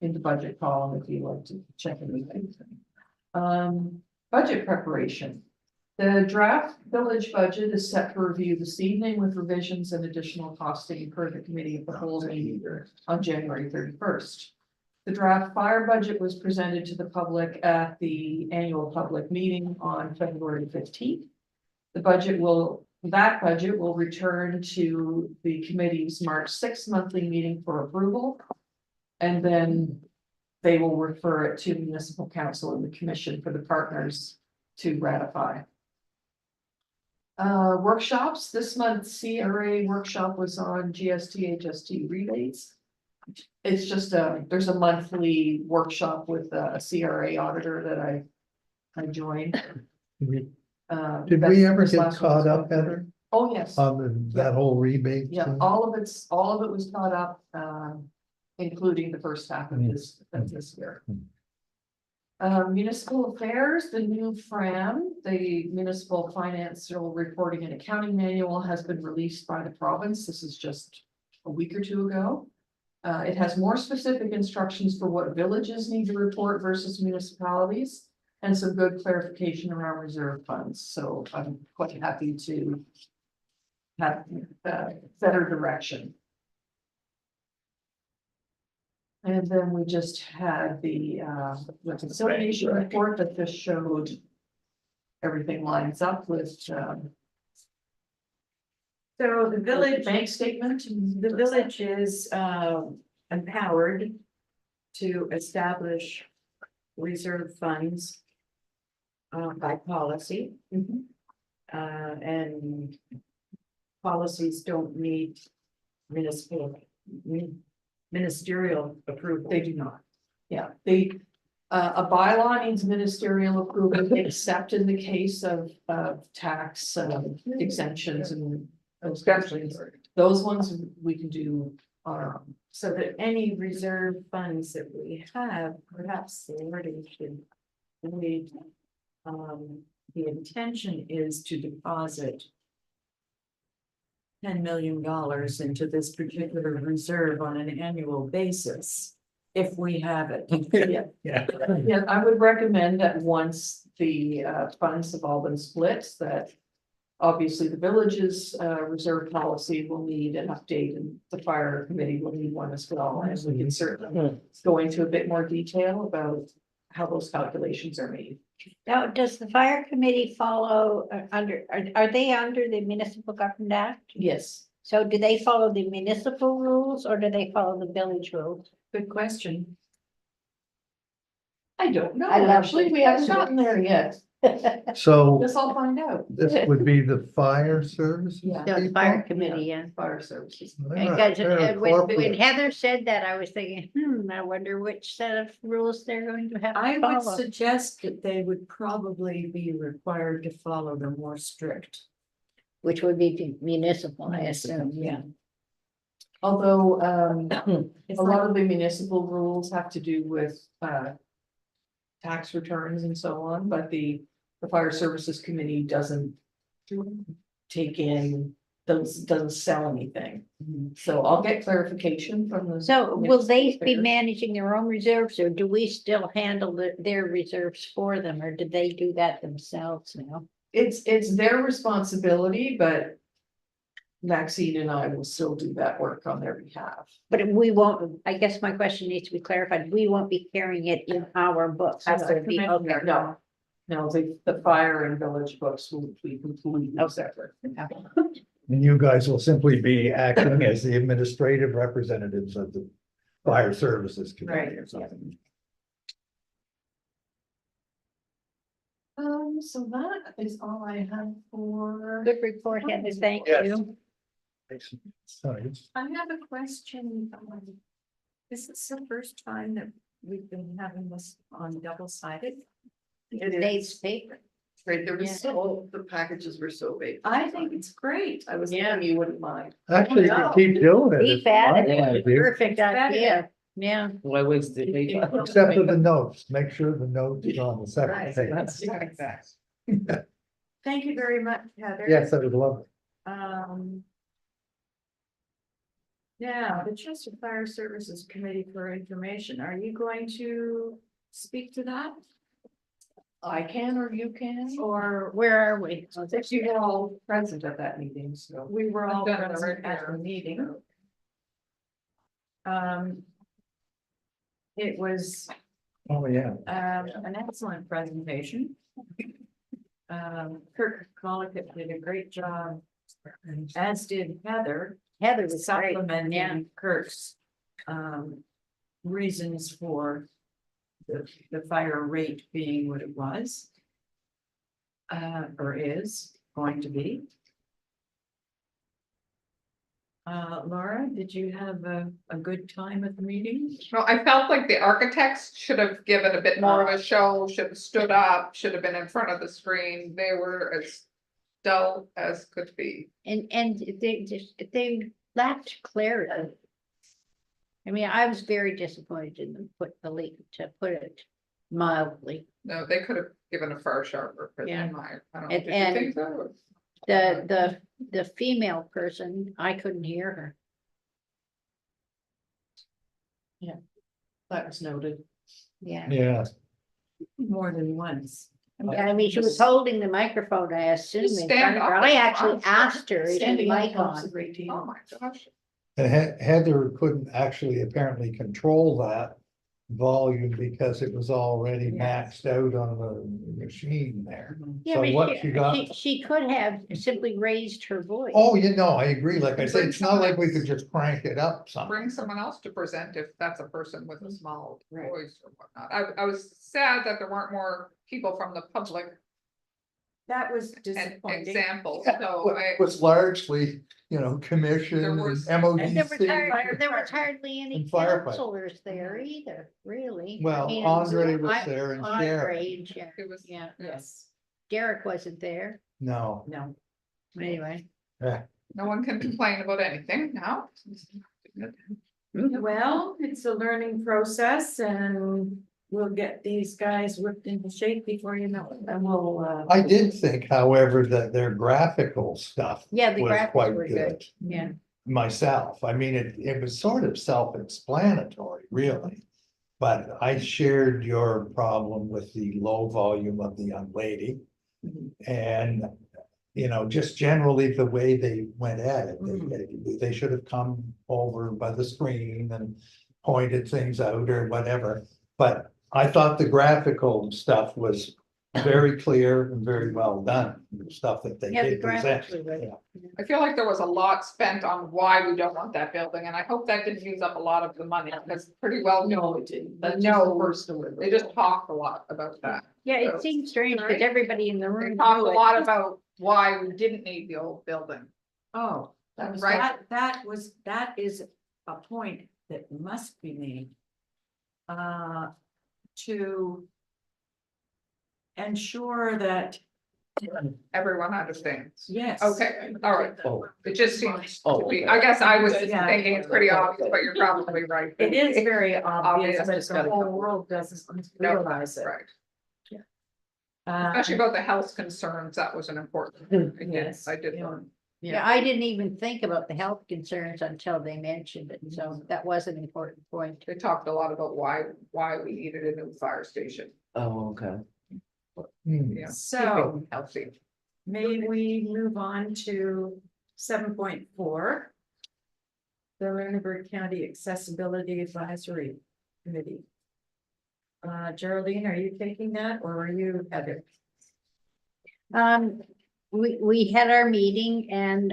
in the budget column if you'd like to check anything. Budget preparation. The draft village budget is set for review this evening with revisions and additional costing per the committee of the whole meeting on January 31st. The draft fire budget was presented to the public at the annual public meeting on February 15th. That budget will return to the committee's March 6th monthly meeting for approval. And then they will refer it to municipal council and the commission for the partners to ratify. Workshops, this month's CRA workshop was on GST, HST rebates. It's just there's a monthly workshop with a CRA auditor that I joined. Did we ever get caught up, Heather, Oh, yes. on that whole rebate? Yeah, thing? all of it was caught up, including the first half of this year. Municipal affairs, the new FRAM, the Municipal Financial Reporting and Accounting Manual has been released by the province. This is just a week or two ago. It has more specific instructions for what villages need to report versus municipalities. And some good clarification around reserve funds, so I'm quite happy to have better direction. And then we just had the reconciliation report that just showed everything lines up with so the village, bank statement. the village is empowered to establish reserve funds by policy. Mhm. And policies don't need ministerial approval. They do not. Yeah, a bylaw needs ministerial approval, except in the case of tax exemptions and exemptions. Those ones we can do on our own. So that any reserve funds that we have, perhaps the wording should read, the intention is to deposit $10 million into this particular reserve on an annual basis. if we have it. Yeah. Yeah. Yeah, I would recommend that once the funds have all been split, that obviously the village's reserve policy will need an update and the fire committee will need one as well. And we can certainly go into a bit more detail about how those calculations are made. Now, does the fire committee follow are they under the Municipal Government Act? Yes, So do they follow the municipal rules or do they follow the village rules? Good question. I don't know, I love actually, this we haven't question. gotten there yet. So Guess I'll find out. this would be the fire services? Yeah. The fire people? committee, yeah. Fire services. They're- Because they're a when corporate- Heather said that, I was thinking, I wonder which set of rules they're going to have I to would follow. suggest that they would probably be required to follow the more strict. Which would be municipal, I assume, yeah. Although, a lot of the municipal rules have to do with, tax returns and so on, but the fire services committee doesn't take in, doesn't sell anything. So I'll get clarification from the. So will they municipal be affairs. managing their own reserves or do we still handle their reserves for them or do they do that themselves now? It's their responsibility, but Maxine and I will still do that work on their behalf. But we won't, I guess my question needs to be clarified. We won't be carrying it in our books. As It'll the be- commissioner, okay. no. No, the fire and village books will be completely separate. And you guys will simply be acting as the administrative representatives of the fire services committee or something. So that is all I have for. Good report, Heather, thank Yes. you. Sorry. I have a question. This is the first time that we've been having this on double-sided. Today's paper. Right, there Yeah. was so, the packages were so big. I think it's great. I was Yeah. thinking you wouldn't mind. Actually, you can keep doing it. Keep if at you want it. to. Perfect idea. Yeah. Why was the paper? Except for the notes, make sure the notes are on the second Right, page. that's- Thank you very much, Heather. Yes, that was lovely. Now, the Chester Fire Services Committee for Information, are you going to speak to that? I can or you can, Or Where are we? you were all present at that meeting, so. we were all I've done it present right at the here. meeting? It was Oh, yeah. an excellent presentation. Kirk Collicutt did a great job, as did Heather, Heather was great. Yeah. supplementing Kirk's reasons for the fire rate being what it was. Or is going to be. Laura, did you have a good time at the meeting? No, I felt like the architects should have given a bit more of a show, should have stood up, should have been in front of the screen. They were as dull as could be. And they lacked clarity. I mean, I was very disappointed in them to put it mildly. No, they could have given a far sharper. Yeah. I don't know. And- Did you and think so? The female person, I couldn't hear her. That was noted. Yeah. Yeah. More than once. I mean, she was holding the microphone, I assume. Just in stand front of her. up I and actually watch. asked her, is the Standing up mic helps a on? great Oh, deal. my gosh. And Heather couldn't actually apparently control that volume because it was already maxed out on the machine there. Yeah, So but what you got? she could have simply raised her voice. Oh, I agree. Like I said, it's not like we could just crank it up some. Bring someone else to present if that's a person with a small Right. voice or whatnot. I was sad that there weren't more people from the public That was and disappointing. examples, so I. It was largely, commission There and was- And there was MODC. hardly any And firefighter. counselors there either, really. I Well, mean, Andre was I- there and Andre Sharon. and Sharon, It was. yeah. Yes, Derek wasn't there, No. no. anyway. No one can complain about anything now. Well, it's a learning process and we'll get these guys whipped into shape before you know it. And we'll, I did think, however, that their graphical stuff Yeah, the was graphics quite were good. good, yeah. Myself, I mean, it was sort of self-explanatory, really. But I shared your problem with the low volume of the young lady. Mhm. And, just generally the way they went at it, they should have come over by the screen and pointed things out or whatever. But I thought the graphical stuff was very clear and very well done, the stuff that they Yeah, the did present. graphics were good. Yeah. I feel like there was a lot spent on why we don't want that building, and I hope that didn't use up a lot of the money, because pretty well, No, it didn't. That's just No. the first deliverable. they just talked a lot about that. Yeah, it seems strange because everybody in the They room. talked a knew it. lot about why we didn't need the old building. Oh, That was Right. that is a point that must be made. To ensure that, Everyone understands. yes. Okay, all right. Oh, It just seems to Oh, be, okay. I guess I was Yeah. thinking it's pretty obvious, but you're probably right. It is very obvious, Obvious. but the whole world doesn't realize it. Right, Uh, especially about the health concerns, that was an important thing. Yes, I did yeah. learn. Yeah, I didn't even think about the health concerns until they mentioned it, so that was an important point. They talked a lot about why we needed a new fire station, Oh, okay. yeah. So Healthy. may we move on to 7.4? The Lunenburg County Accessibility Advisory Committee. Geraldine, are you taking that or are you Heather? We had our meeting and,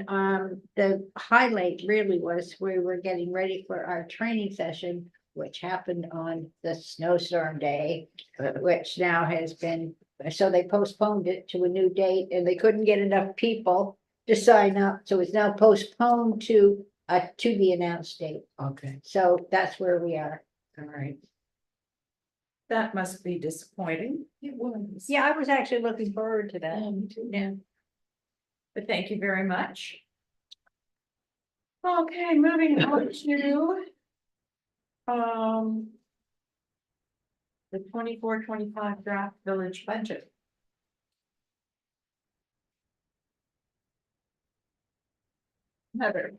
the highlight really was we were getting ready for our training session, which happened on the snowstorm day, which now has been, so they postponed it to a new date and they couldn't get enough people to sign up, so it's now postponed to the announced date. Okay, So that's where we are. all right. That must be disappointing. It was. Yeah, I was actually looking forward to that. Yeah. But thank you very much. Okay, moving on to. The 24-25 draft village budget. Heather.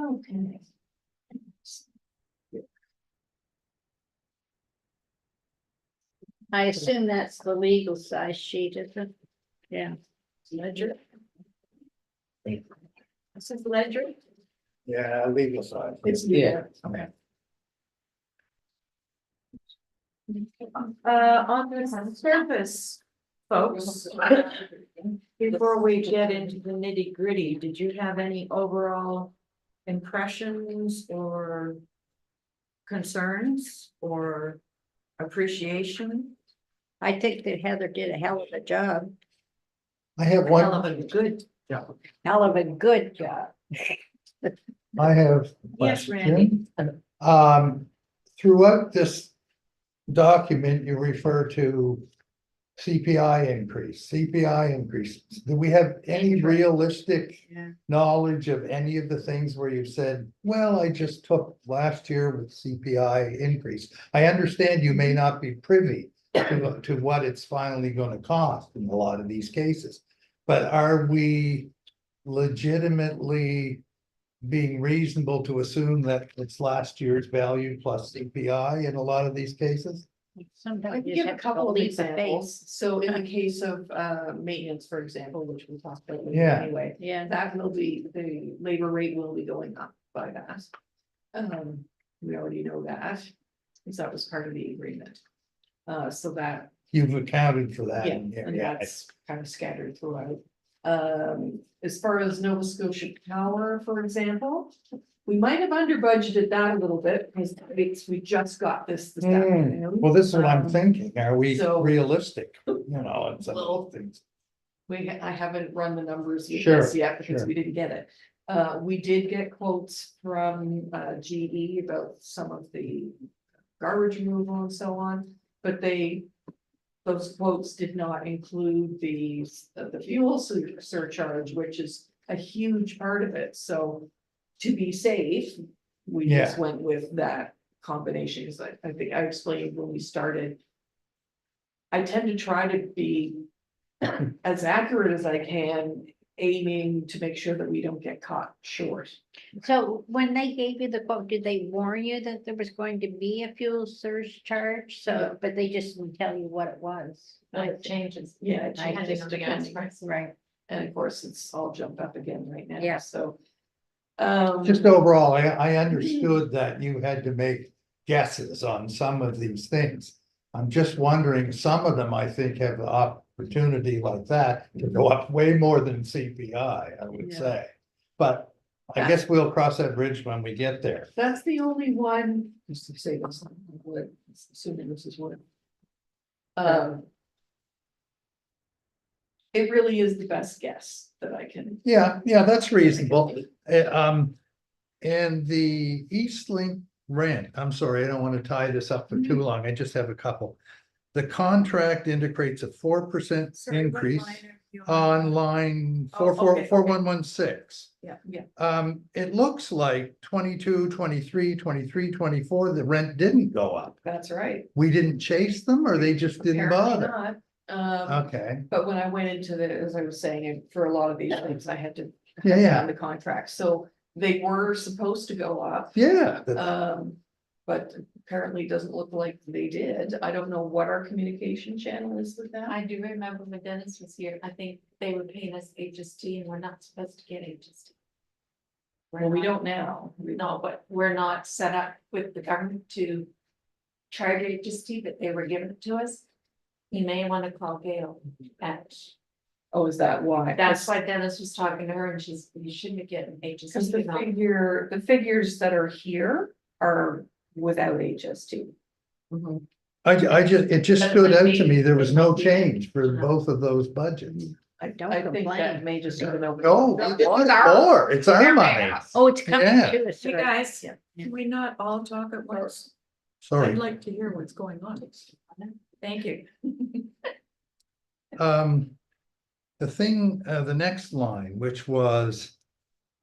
Okay. I assume that's the legal size sheet, isn't it? Yeah. Ledger. This is ledger. Yeah, legal side. It's, Yeah. Okay. On the surface, folks, before we get into the nitty gritty, did you have any overall impressions or concerns or appreciation? I think that Heather did a hell of a job, I have Hell of one, a good job. hell of a good job. I have. a Yes, Randy. question. Throughout this document, you refer to CPI increase. Do we have any realistic Yeah. knowledge of any of the things where you've said, well, I just took last year with CPI increase? I understand you may not be privy to what it's finally gonna cost in a lot of these cases. But are we legitimately being reasonable to assume that it's last year's value plus CPI in a lot of these cases? I Sometimes can you give just a have to couple of believe the examples. face. So in the case of maintenance, for example, which we talked about later Yeah. anyway, Yeah, that will be, the labor rate will be going up by that. We already know that, because that was part of the agreement. So that, You've accounted for that. yeah, in here, and yeah. that's kind of scattered throughout. As far as Nova Scotia Power, for example, we might have under budgeted that a little bit, because we just got this Hmm. afternoon. Well, this is what I'm Um, thinking. Are we so- realistic? And some Well, of the things. I haven't run the numbers Sure, yet because sure. we didn't get it. We did get quotes from GE about some of the garbage removal and so on, but those quotes did not include the fuel surcharge, which is a huge part of it. So to be safe, we just went with that combination, because I think I explained when we started. I tend to try to be as accurate as I can aiming to make sure that we don't get caught short. So when they gave you the quote, did they warn you that there was going to be a fuel surcharge? Yeah. So, but they just didn't tell you what it was. It changes. Yeah, it I changes Depending on the gas depending. price. Right. And of course, it's all jumped up again right now. Yeah. So. Just overall, I understood that you had to make guesses on some of these things. I'm just wondering, some of them I think have the opportunity like that to go up way more than CPI, I would Yeah. say. But I guess we'll cross that bridge when we get there. That's the only one, just to say this, wood, assuming this is wood. It really is the best guess that I can. Yeah, that's reasonable. And the East Link rent, I'm sorry, I don't want to tie this up for too long, I just have a couple. The contract indicates a 4% increase on line Oh, okay, 4116. Yeah. It looks like 22, 23, 23, 24, the rent didn't go up. That's right. We didn't chase them or they just didn't Apparently bother? not. Okay, But when I went into the, as I was saying, for a lot of these things, I had to. Yeah. have The contract, so they were supposed to go up. yeah, But apparently it doesn't look like they did. I don't know what our communication channel is with that. I do remember when Dennis was here, I think they were paying us HST and we're not supposed to get HST. Well, we don't now. No, but we're not set up with the government to charge HST, but they were giving it to us. You may want to call Gail at, Oh, is that why? that's why Dennis was talking to her and she's, you shouldn't be getting Because the HST. the figures that are here are without HST. it just stood out to me, there was no change for both of those budgets. Don't I think that complain. may just have been over. No, it's our money. Oh, it's coming Yeah. to us. Hey, right? guys, Yeah. can we not all talk at once? Sorry. I'd like to hear what's going on. Thank you. The thing, the next line, which was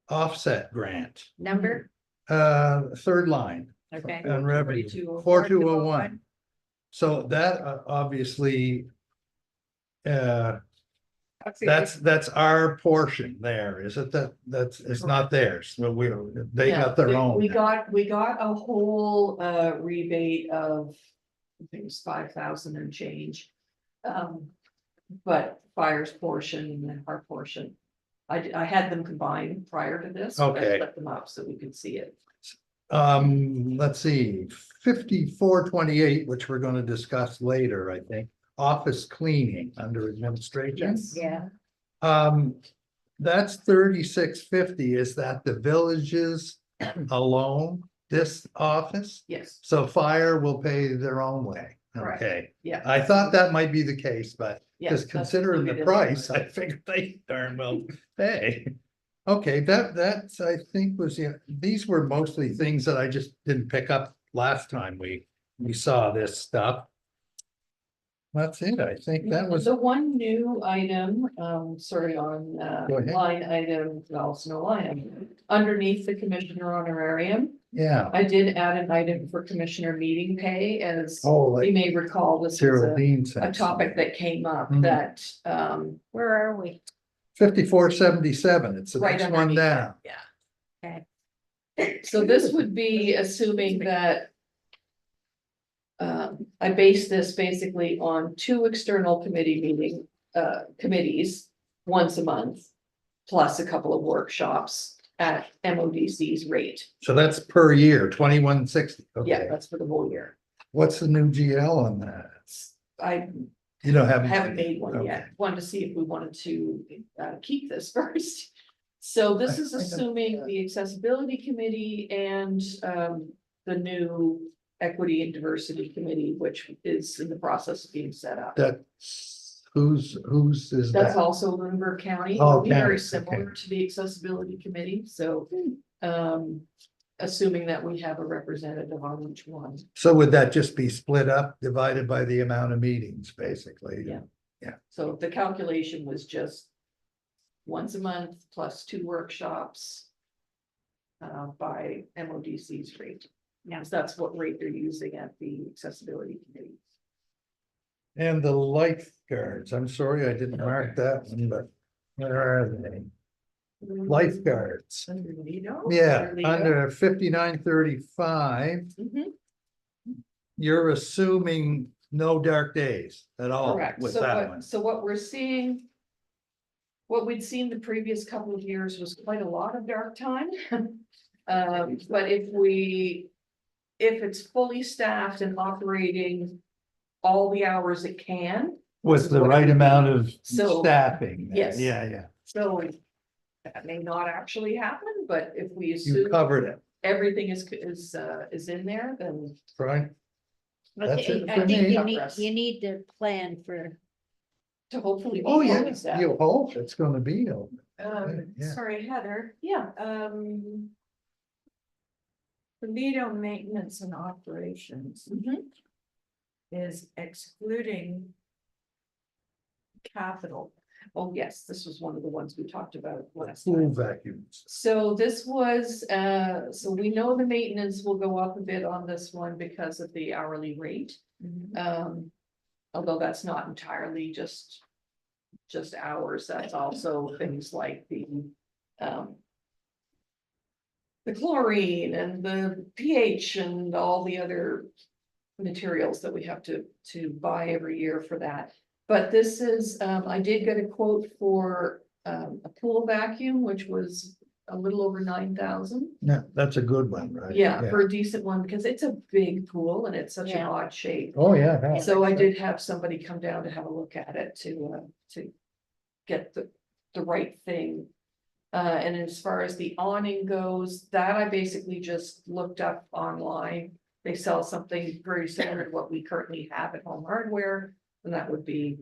offset grant, Number, third line okay. on revenue, 4201. 4201. So that obviously, that's our portion there, is it? It's not theirs, but they Yeah, got their we- own. We got a whole rebate of, I think it was 5,000 and change. But fire's portion and our portion. I had them combined prior to this. but I Okay. Split them up so we could see it. Let's see, 5428, which we're gonna discuss later, I think, office cleaning under administration. Yeah, That's 3650, is that the villages alone, this office? Yes, So fire will pay their own way, Correct. okay, yeah. I thought that might be the case, but Yes, just that's considering the included in price, I figured they darn well pay. Okay, that's, I think was, these were mostly things that I just didn't pick up last time we saw this stuff. That's it, I think that was, The one new item, sorry, on Go ahead. line item, well, it's no line item, underneath the commissioner honorarium. yeah, I did add an item for commissioner meeting pay, as oh, you like may recall, this was Geraldine a said. topic that came up Mhm. that, where are we? 5477, it's the right next one underneath down. it, yeah. Okay. So this would be assuming that. I base this basically on 2 external committees, once a month. Plus a couple of workshops at MODC's rate. So that's per year, 2160, Yeah, okay. that's for the whole year. What's the new GL on that? I You don't have. haven't made one yet. Wanted to see if we wanted to keep this first. So this is I know. assuming the accessibility committee and the new equity and diversity committee, which is in the process of being set up. That's, whose is That's that? also Lunenburg County. Oh, It'll be county, very okay. similar to the accessibility committee, so assuming that we have a representative on each one. So would that just be split up, divided by the amount of meetings, basically? Yeah. So the calculation was just once a month plus 2 workshops by MODC's rate. Yeah. So that's what rate they're using at the accessibility committee. And the lifeguards, I'm sorry, I didn't mark that one, but Where are they? Lifeguards. Under Lido? Yeah, Lido? under 5935, Mhm. you're assuming no dark days at all Correct, with so that one. what we're seeing. What we'd seen the previous couple of years was quite a lot of dark time. But if it's fully staffed and operating all the hours it can. With the right amount of So, staffing. there. yes. Yeah. So that may not actually happen, but if we You assume covered it, everything is in there, then right? I That's think it for me. you need to plan for, to hopefully. be Oh, yeah, fully staffed. you hope it's gonna be open. Yeah. Sorry, Heather, Yeah, the Lido maintenance and operations mhm. is excluding capital. Oh, yes, this was one of the ones we talked about last Pool time. vacuums. So this was, so we know the maintenance will go up a bit on this one because of the hourly rate. Although that's not entirely just hours, that's also things like the chlorine and the pH and all the other materials that we have to buy every year for that. But this is, I did get a quote for a pool vacuum, which was a little over 9,000. Yeah, that's a good one, right? Yeah, for a decent one, because it's a big pool and it's such an Yeah. odd shape. Oh, yeah. So I did have somebody come down to have a look at it to get the right thing. And as far as the awning goes, that I basically just looked up online. They sell something very similar to what we currently have at Home Hardware, and that would be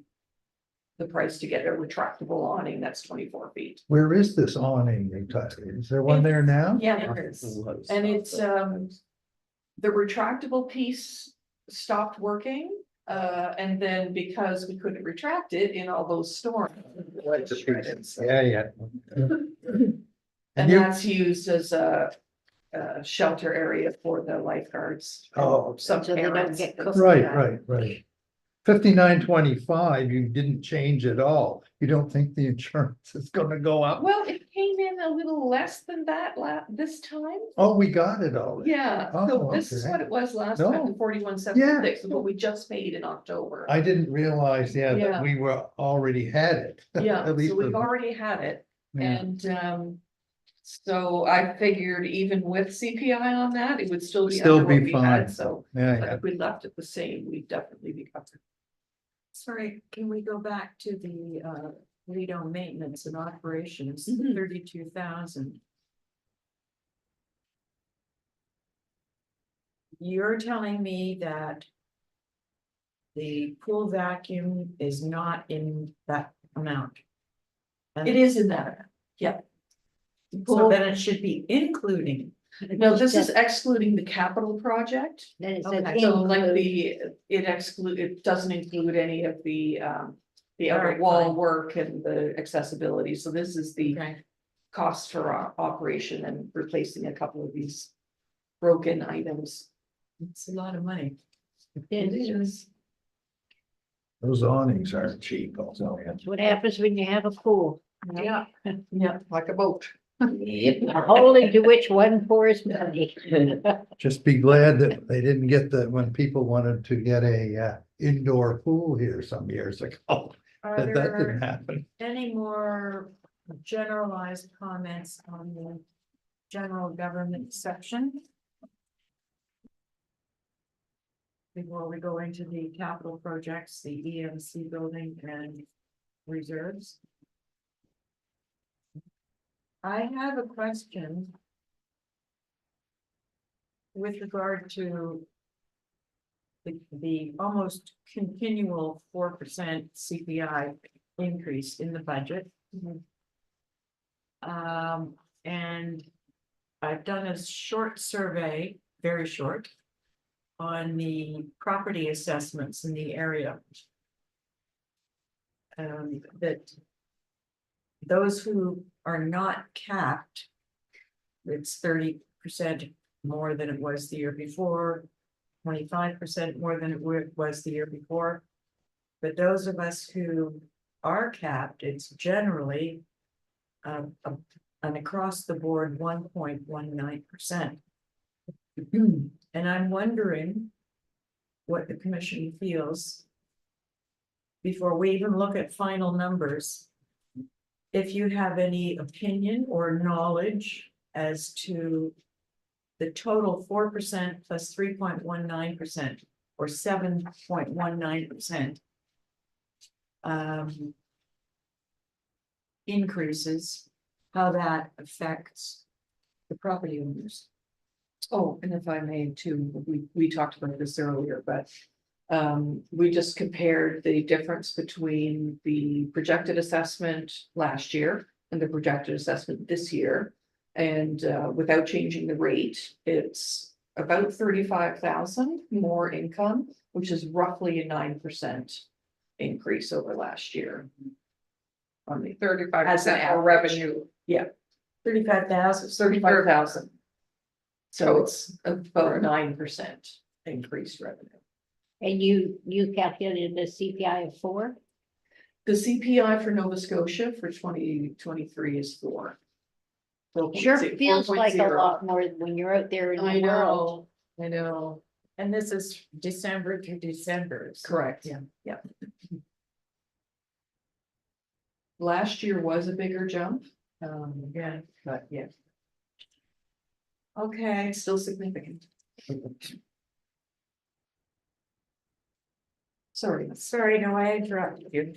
the price to get a retractable awning that's 24 feet. Where is this awning? Is there one there now? Yeah, there is. And it's, the retractable piece stopped working. And then because we couldn't retract it in all those storms. Yeah. And you- that's used as a shelter area for the lifeguards. and Oh, Some So they don't parents. get and cooked. stuff like Right. that. 5925, you didn't change at all. You don't think the insurance is gonna go up? Well, it came in a little less than that this time. Oh, we got it all. Yeah, so Oh, this is okay. what it was last time, No. the 4176, but we just paid in October. I didn't realize, Yeah. that we were already had it. Yeah, At least so we've for- already had it. Yeah. And so I figured even with CPI on that, it would still be Still under what be we had, fine. so. Yeah, But yeah. if we left it the same, we'd definitely be covered. Sorry, can we go back to the Lido maintenance and operations, Mhm. 32,000? You're telling me that the pool vacuum is not in that amount? And It is in that, yeah. so then it should be including. No, this is excluding the capital project. Then it says Okay, So like include. it doesn't include any of the outer Alright, wall fine. work and the accessibility. So this is the Okay, cost for our operation and replacing a couple of these broken items. it's a lot of money. It is. Those awnings aren't cheap also. That's what happens when you have a pool. Yeah, yeah, like a boat. Only to which one pours money. Just be glad that they didn't get when people wanted to get a indoor pool here some years ago. Are That didn't there happen. any more generalized comments on the general government section? Before we go into the capital projects, the EMC building and reserves. I have a question. With regard to. The almost continual 4% CPI increase in the budget. And I've done a short survey, very short. On the property assessments in the area. That. Those who are not capped. It's 30% more than it was the year before. 25% more than it was the year before. But those of us who are capped, it's generally an across the board 1.19%. And I'm wondering what the commission feels before we even look at final numbers. If you have any opinion or knowledge as to the total 4% plus 3.19% or 7.19% increases, how that affects the property owners. Oh, and if I may too, we talked about this earlier, but. We just compared the difference between the projected assessment last year and the projected assessment this year. And without changing the rate, it's about 35,000 more income, which is roughly a 9% increase over last year. On the 35% more revenue. 35,000. 35,000. So it's about 9% increased revenue. And you calculated the CPI of 4? The CPI for Nova Scotia for 2023 is 4. Sure feels like a 4.0. lot more when you're out there in I the world. know, I know, And this is December to December. so- correct, yeah. Last year was a bigger jump, Yeah, but yeah, okay. still significant. Sorry, Sorry, no, I interrupted you.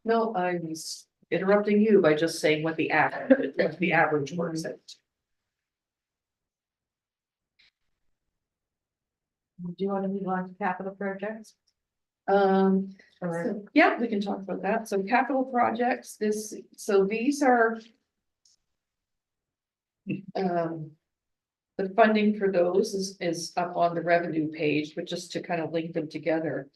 no, I was interrupting you by just saying what the average works out. Do you want to move on to capital projects? Or, Or yeah, we can talk about that. So capital projects, so these are. The funding for those is up on the revenue page, but just to kind of link them together.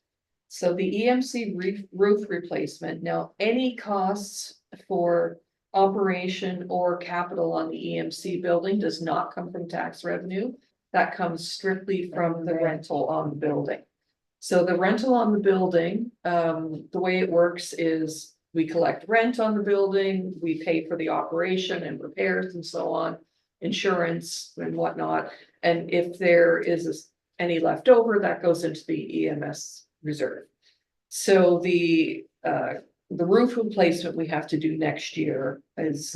So the EMC roof replacement, now any costs for operation or capital on the EMC building does not come from tax revenue. That comes strictly from the rental on the building. So the rental on the building, the way it works is we collect rent on the building, we pay for the operation and repairs and so on, insurance and whatnot. And if there is any left over, that goes into the EMS reserve. So the roof replacement we have to do next year is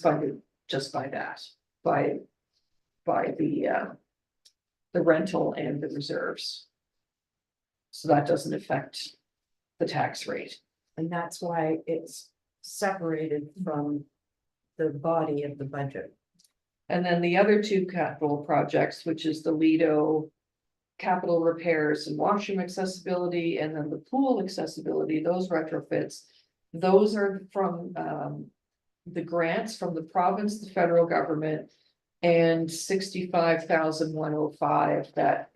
funded just by that, by the rental and the reserves. So that doesn't affect the tax rate. and that's why it's separated from the body of the budget. And then the other two capital projects, which is the Lido capital repairs and washroom accessibility, and then the pool accessibility, those retrofits, those are from the grants from the province, the federal government, and 65,105 that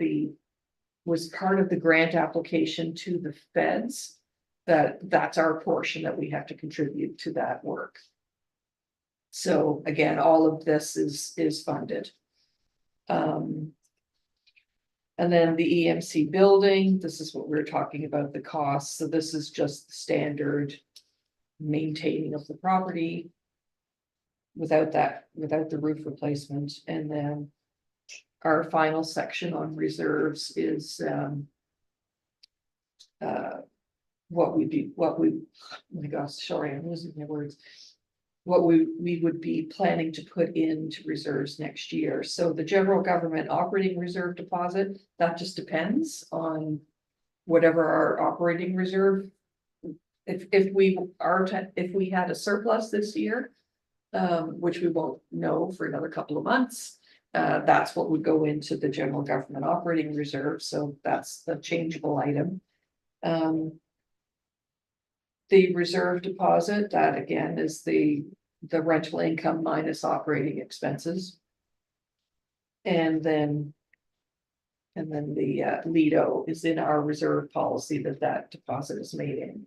was part of the grant application to the feds. That's our portion that we have to contribute to that work. So again, all of this is funded. And then the EMC building, this is what we were talking about, the costs. So this is just the standard maintaining of the property. Without the roof replacement. And then our final section on reserves is what we, oh my gosh, sorry, I'm losing my words. What we would be planning to put into reserves next year. So the general government operating reserve deposit, that just depends on whatever our operating reserve. If we had a surplus this year, which we won't know for another couple of months, that's what would go into the general government operating reserve. So that's the changeable item. The reserve deposit, that again is the rental income minus operating expenses. And then the Lido is in our reserve policy that deposit is made in.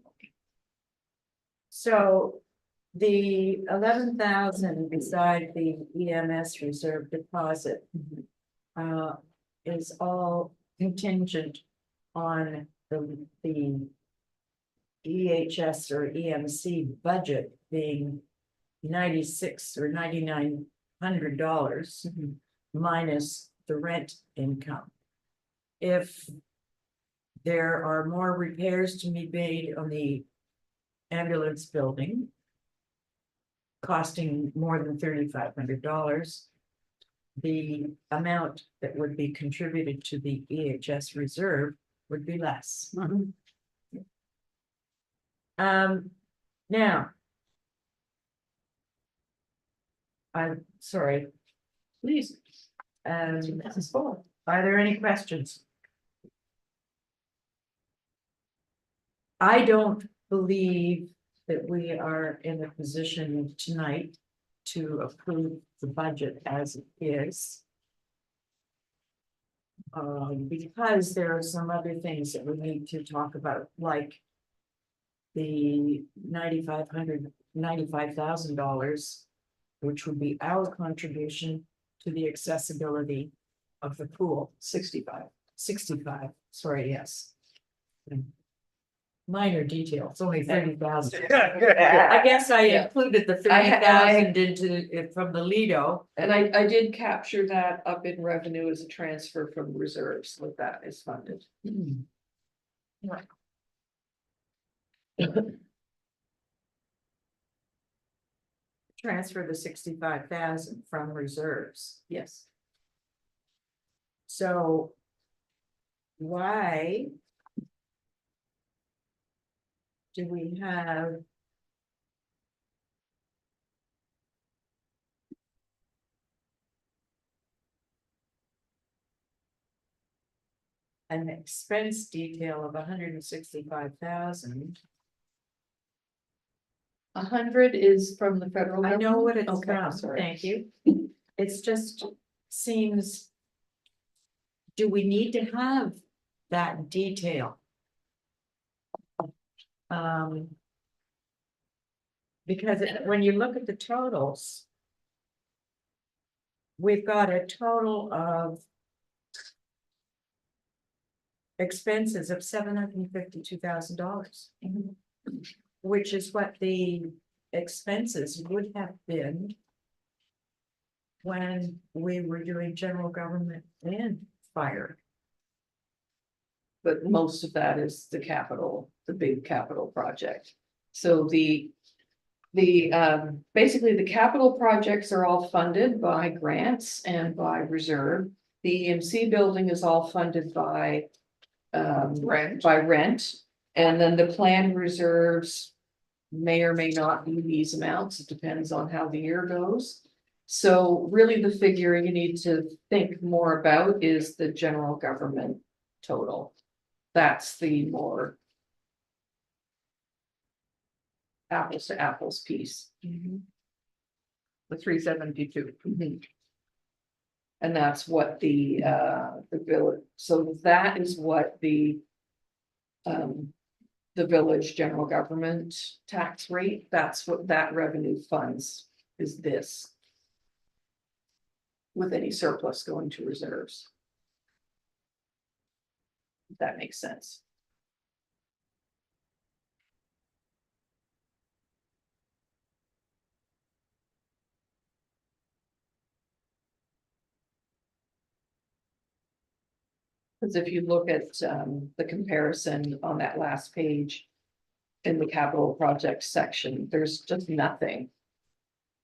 So the 11,000 beside the EMS reserve deposit is all contingent on the EHS or EMC budget being $96 or $9,900 minus the rent income. If there are more repairs to be made on the ambulance building, costing more than $3,500, the amount that would be contributed to the EHS reserve would be less. Now. I'm sorry. Please. Are there any questions? I don't believe that we are in a position tonight to approve the budget as it is. Because there are some other things that we need to talk about, like the $95,000, which would be our contribution to the accessibility of the pool. 65, sorry, yes. Minor detail, it's only 30,000. I guess I Yeah. included the I- 30,000 into it from the Lido. And I did capture that up in revenue as a transfer from reserves, so that is funded. Transfer the 65,000 from reserves. Yes. So why do we have an expense detail of 165,000? 100 is from the federal I government. know what it's Okay, from, sorry. thank you. It's just seems. Do we need to have that detail? Because when you look at the totals. We've got a total of. Expenses of $752,000. Which is what the expenses would have been. When we were doing general government and fire. But most of that is the capital, the big capital project. So basically the capital projects are all funded by grants and by reserve. The EMC building is all funded by rent, and then the planned reserves may or may not be these amounts. It depends on how the year goes. So really the figure you need to think more about is the general government total. That's the more apples to apples piece. The 372. And that's what the village, so that is what the village general government tax rate, that's what that revenue funds is this. With any surplus going to reserves. If that makes sense. Because if you look at the comparison on that last page. In the capital project section, there's just nothing.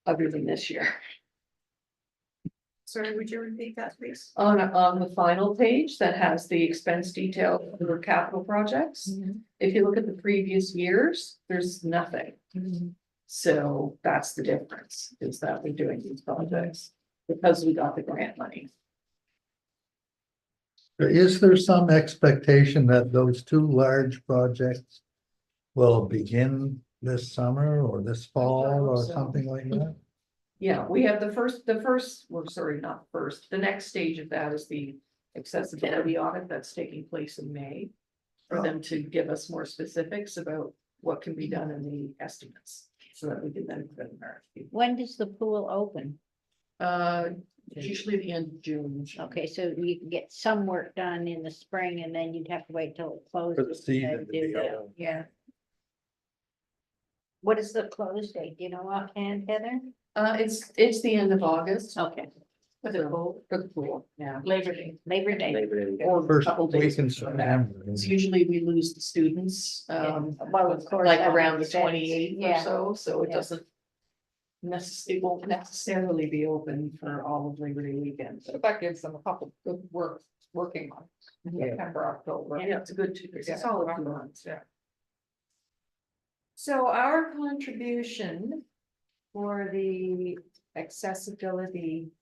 Other than this year. Sorry, would you repeat that, please? On the final page that has the expense detail for capital projects. If you look at the previous years, there's nothing. So that's the difference, is that we're doing these projects because we got the grant money. Is there some expectation that those two large projects will begin this summer or this fall or so. something like that? Yeah, we have the first, well, sorry, not first, the next stage of that is the accessibility audit that's taking place in May. For them to give us more specifics about what can be done in the estimates, so that we can then put in RFP. When does the pool open? Usually the end of June. Okay, so you can get some work done in the spring and then you'd have to wait till it closes. For the season to to do be that. over. Yeah, What is the close date? Do you know offhand, Heather? It's the end of August. Okay, For the pool. For the pool, yeah. Labor Day. Labor Day. Or a First couple week days in before that. September. It's usually we lose the students, Well, of course, like that around the makes sense. 28th or Yeah. so it Yeah. doesn't. It won't necessarily be open for all of Labor Day weekend. So that gives them a couple good working months, Yeah, September, October. it's a good, it's Yeah, a solid November, 2 months. Yeah. So our contribution for the accessibility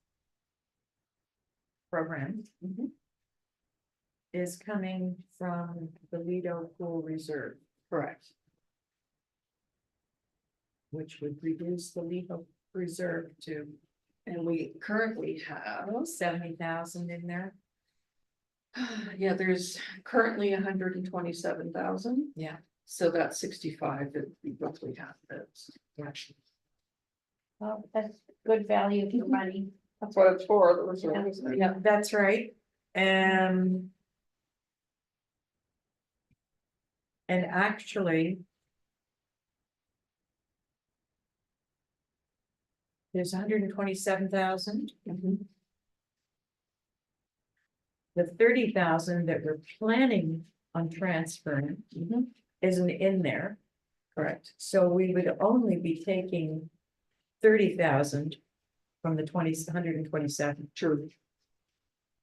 program is coming from the Lido Pool Reserve, Correct. which would reduce the Lido Reserve to And we currently have, 70,000 in there. yeah, there's currently 127,000. Yeah. So that's 65 that we roughly have those. Well, that's good value for money. That's what it's for, the reserve, isn't it? Yeah, that's right. And actually. There's 127,000. The 30,000 that we're planning on transferring isn't in there. Correct. So we would only be taking 30,000 from the 127. True.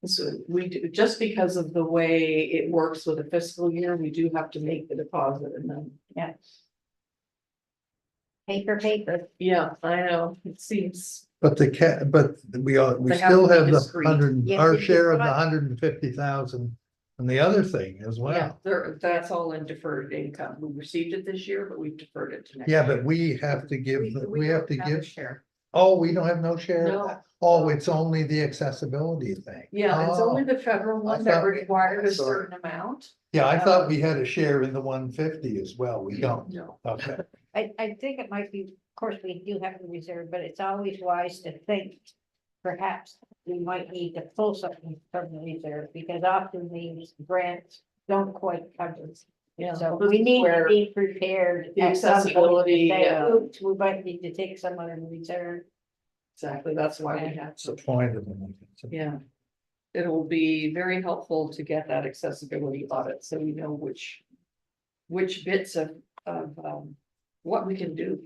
So we do, just because of the way it works with a fiscal year, we do have to make the deposit and then. Paper. Yeah, I know, it seems. But but we They have still to be have the discreet. 100, Yes, our it share of the is. 150,000 and the other thing as Yeah, well. that's all in deferred income. We received it this year, but we've deferred it to next. Yeah, year. but we have to give, we have to don't have a give, share. oh, we don't have no share? No. Oh, it's only the accessibility thing. Yeah, it's only Oh. the federal one I that thought- required a sorry. certain amount. Yeah, I thought we had a share in the 150 as well. We don't. No. Okay. I think it might be, of course, we do have the reserve, but it's always wise to think. Perhaps we might need to pull something from the reserve because often these grants don't quite cover. Yeah. So this we is need to where be prepared. the at some point to accessibility, say, yeah. "Oops, we might need to take some out of the reserve." Exactly, that's why we have It's the to, point of it. yeah. It will be very helpful to get that accessibility audit, so we know which bits of, what we can do.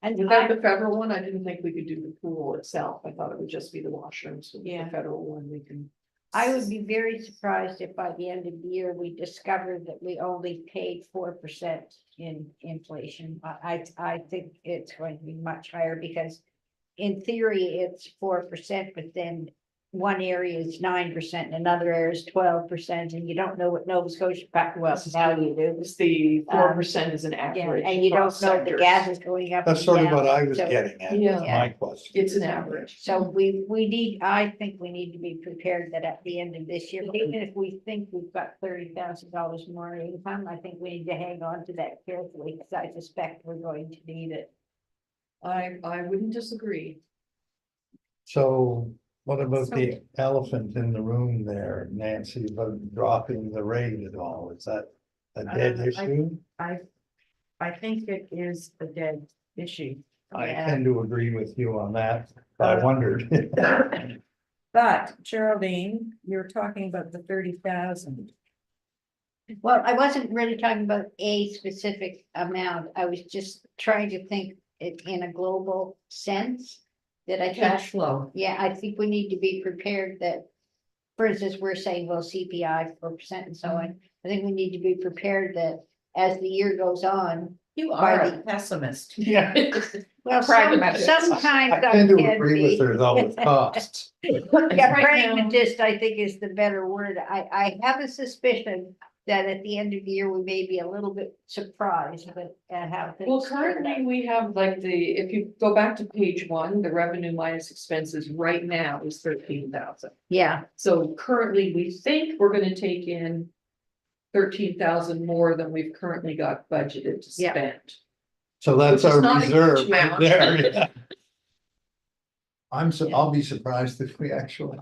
And Without the federal one, I didn't think we could do the pool itself. I thought it would just be the washrooms. With Yeah. The federal one, we can. I would be very surprised if by the end of the year, we discovered that we only paid 4% in inflation. I think it's going to be much higher because in theory, it's 4%, but then one area is 9% and another area is 12%, and you don't know what Nova Scotia value is. It's the 4% is an Yeah, average. and you don't across know the sectors. gas is going up. That's and sort of down. what I was So- getting at, Yeah. with my question. It's an average. So we need, I think we need to be prepared that at the end of this year, even if we think we've got $30,000 more income, I think we need to hang on to that carefully, because I suspect we're going to need it. I wouldn't disagree. So what about the elephant in the room there, Nancy, about dropping the rate at all? Is that a dead issue? I think it is a dead issue. I Yeah. tend to agree with you on that. I wondered. But Geraldine, you're talking about the 30,000. Well, I wasn't really talking about a specific amount. I was just trying to think it in a global sense. That I Cash think, flow. yeah, I think we need to be prepared that. For instance, we're saying, well, CPI 4% and so on. I think we need to be prepared that as the year goes on. You By are the- a pessimist. Yeah. Well, Pragmatic. sometimes I I tend to can agree be. with her though with costs. Yeah, Right now- pragmatist, I think is the better word. I have a suspicion that at the end of the year, we may be a little bit surprised, but at how things. Well, turn out. currently we have like if you go back to page 1, the revenue minus expenses right now is 13,000. Yeah, So currently, we think we're gonna take in 13,000 more than we've currently got budgeted to Yeah. spend. So that's Which is our not a huge reserve right amount. there. Yeah. I'll be surprised if we actually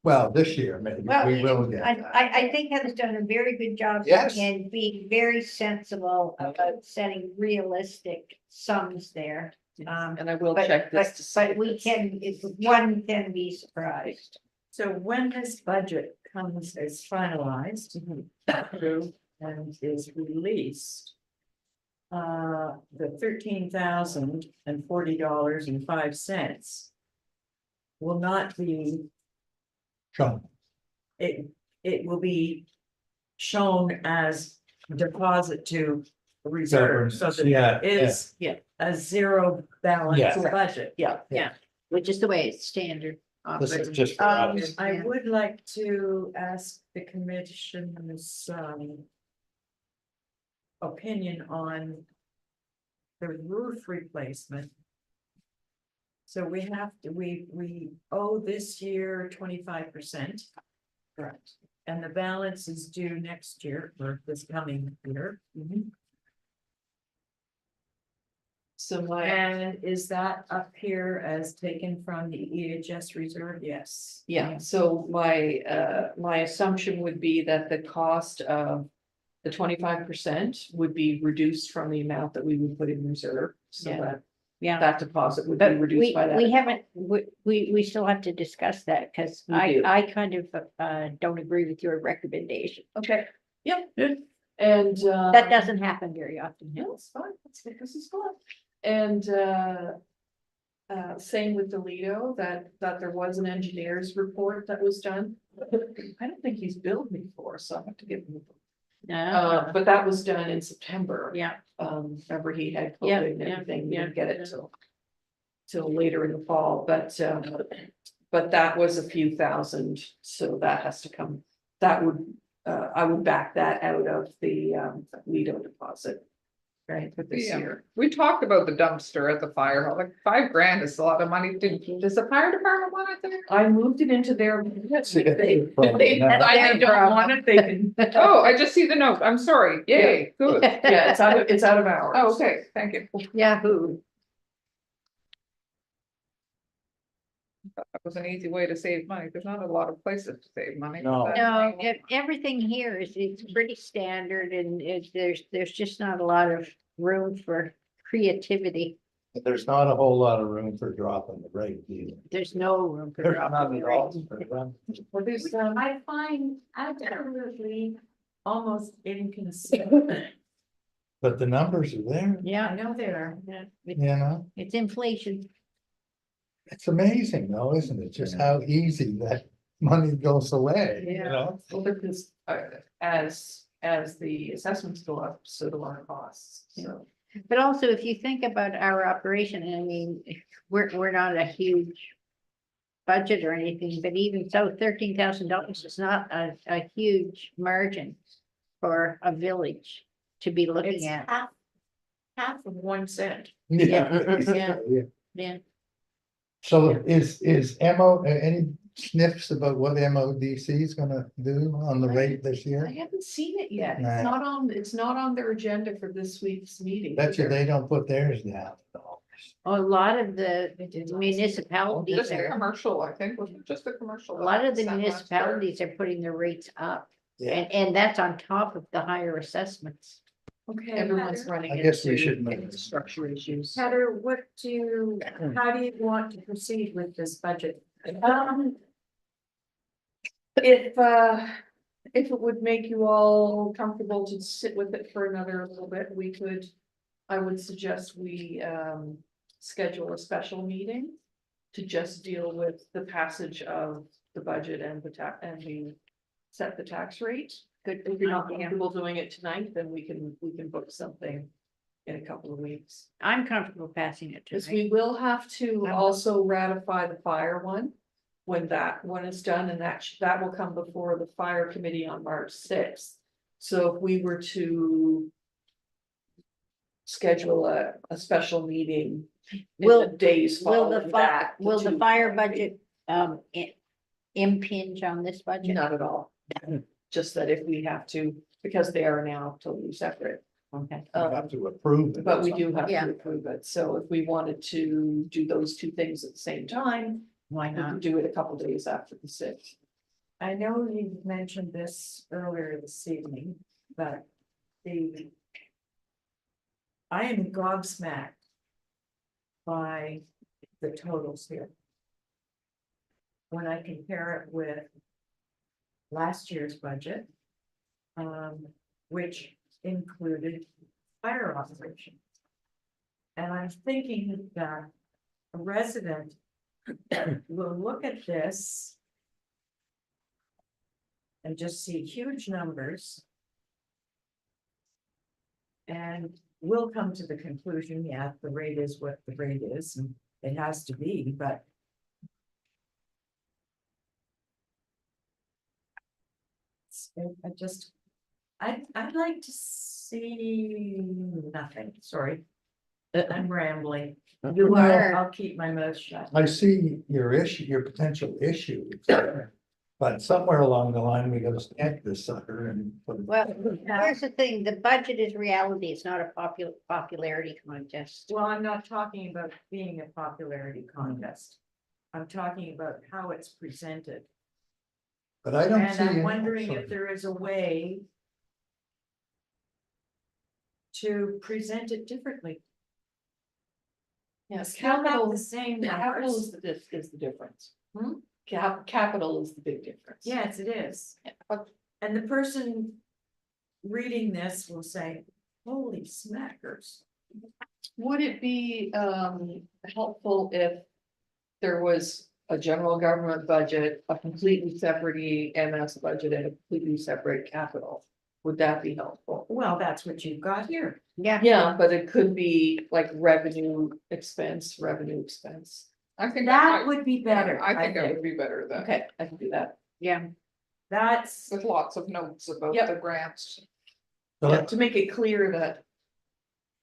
Well, this year, maybe, Well, we will get. I think Heather's done a very good job. Yes. And being very sensible about setting realistic sums there. And I will But, check this to see. but we can, if one can be surprised. So when this budget comes as finalized, approved, and is released. The $13,040.05. Will not be, Sean, it will be shown as deposit to reserve, so that Yeah, it's a zero balance Yeah. budget. Yeah, Which is the way it's standard. this is operating. just for us. I Yeah. would like to ask the commission's opinion on the roof replacement. So we have to, we owe this year 25%. correct. And the balance is due next year, or this coming year. So my, And is that up here as taken from the EHS reserve? Yes. yeah, so my assumption would be that the cost of the 25% would be reduced from the amount that we would put in reserve, so Yeah. that Yeah. that deposit would be But reduced by that. we haven't, we still have to discuss that, because We do. I kind of, don't agree with your recommendation. Okay, yep, good. And That doesn't happen very often. no, it's fine, that's what this is for. And same with the Lido, that there was an engineer's report that was done. I don't think he's billed me for, so I have to give him. But that was done in September. Yeah, Remember he had Yeah, COVID and yeah, everything, we yeah, didn't get yeah. it till later in the fall, but that was a few thousand, so that has to come, that would, I would back that out of the Lido deposit. Right, for this Yeah. year. We talked about the dumpster at the fire hall, like $5,000 is a lot of money. Does the fire department want it there? I moved it into their. See, They that's I their don't problem. want it, they can. Oh, I just see the note. I'm sorry. Yay, good. Yeah, it's out of hours. Oh, okay, thank you. Yahoo. That was an easy way to save money. There's not a lot of places to save money. No. No, everything here is, it's pretty standard, and there's just not a lot of room for creativity. There's not a whole lot of room for dropping the rate either. There's no room for There's dropping not the at rate. all. Well, there's, I find absolutely almost inconceivable. But the numbers are there, I Yeah, know they are. yeah, you know, it's inflation. it's amazing though, isn't it, just how easy that money goes away, you Yeah. know? well, because as the assessments go up, so do our costs, so. But also, if you think about our operation, I mean, we're not a huge budget or anything, but even so, $13,000 is not a huge margin for a village to be looking It's at. half of 1 cent. Yeah. Yeah. Yeah, So is any sniffs about what MODC is gonna do on the rate this I year? haven't seen it yet. Nah. It's not on their agenda for this week's meeting. Bet you either. they don't put theirs down. a lot of the They did last municipalities Just a are, commercial, I think, was it just a commercial? a lot of the that last year? municipalities are putting their rates up. Yeah, And that's on top of the higher assessments. Okay, everyone's running I guess we into should know. infrastructure issues. Heather, how do you want to proceed with this budget? If it would make you all comfortable to sit with it for another little bit, we could. I would suggest we schedule a special meeting. To just deal with the passage of the budget and set the tax rate. Good, if you're not comfortable doing it tonight, then we can book something in a couple of weeks. I'm comfortable passing it Because tonight. we will have to I'm- also ratify the fire one. When that one is done, and that will come before the fire committee on March 6th. So if we were to. Schedule a special meeting. In Will- the days Will following the that. will the two- fire budget, impinge on this budget? Not at all. Just that if we have to, because they are now totally separate. Okay. we have to approve it. But we do have Yeah. to approve it, so if we wanted to do those two things at the same time, Why we not? could do it a couple days after the 6th. I know you mentioned this earlier this evening, but I am gobsmacked by the totals here. When I compare it with last year's budget, which included fire operation. And I'm thinking that a resident will look at this and just see huge numbers. And we'll come to the conclusion, yeah, the rate is what the rate is, and it has to be, but. I'd like to see nothing, sorry. I'm rambling. You are. I'll keep my mouth shut. I see your issue, your potential issue. But somewhere along the line, we gotta stamp this sucker and. put it- Well, here's the thing, the budget is reality, it's not a popularity contest. Well, I'm not talking about being a popularity contest. I'm talking about how it's presented. But I don't And see. I'm wondering if there is a way to present it differently. Yes, Still have capital, the same capital numbers. is the difference. Hmm? Capital is the big difference. Yes, it is. And the person reading this will say, holy smackers. Would it be helpful if there was a general government budget, a completely separate EMS budget and a completely separate capital? Would that be helpful? Well, that's what you've got here. Yeah. Yeah, but it could be like revenue expense. I think That might- would be better. I think it would be better than, Okay, I can do that. Yeah, That's, with lots of notes about Yep. the grants. Yeah, to make it clear that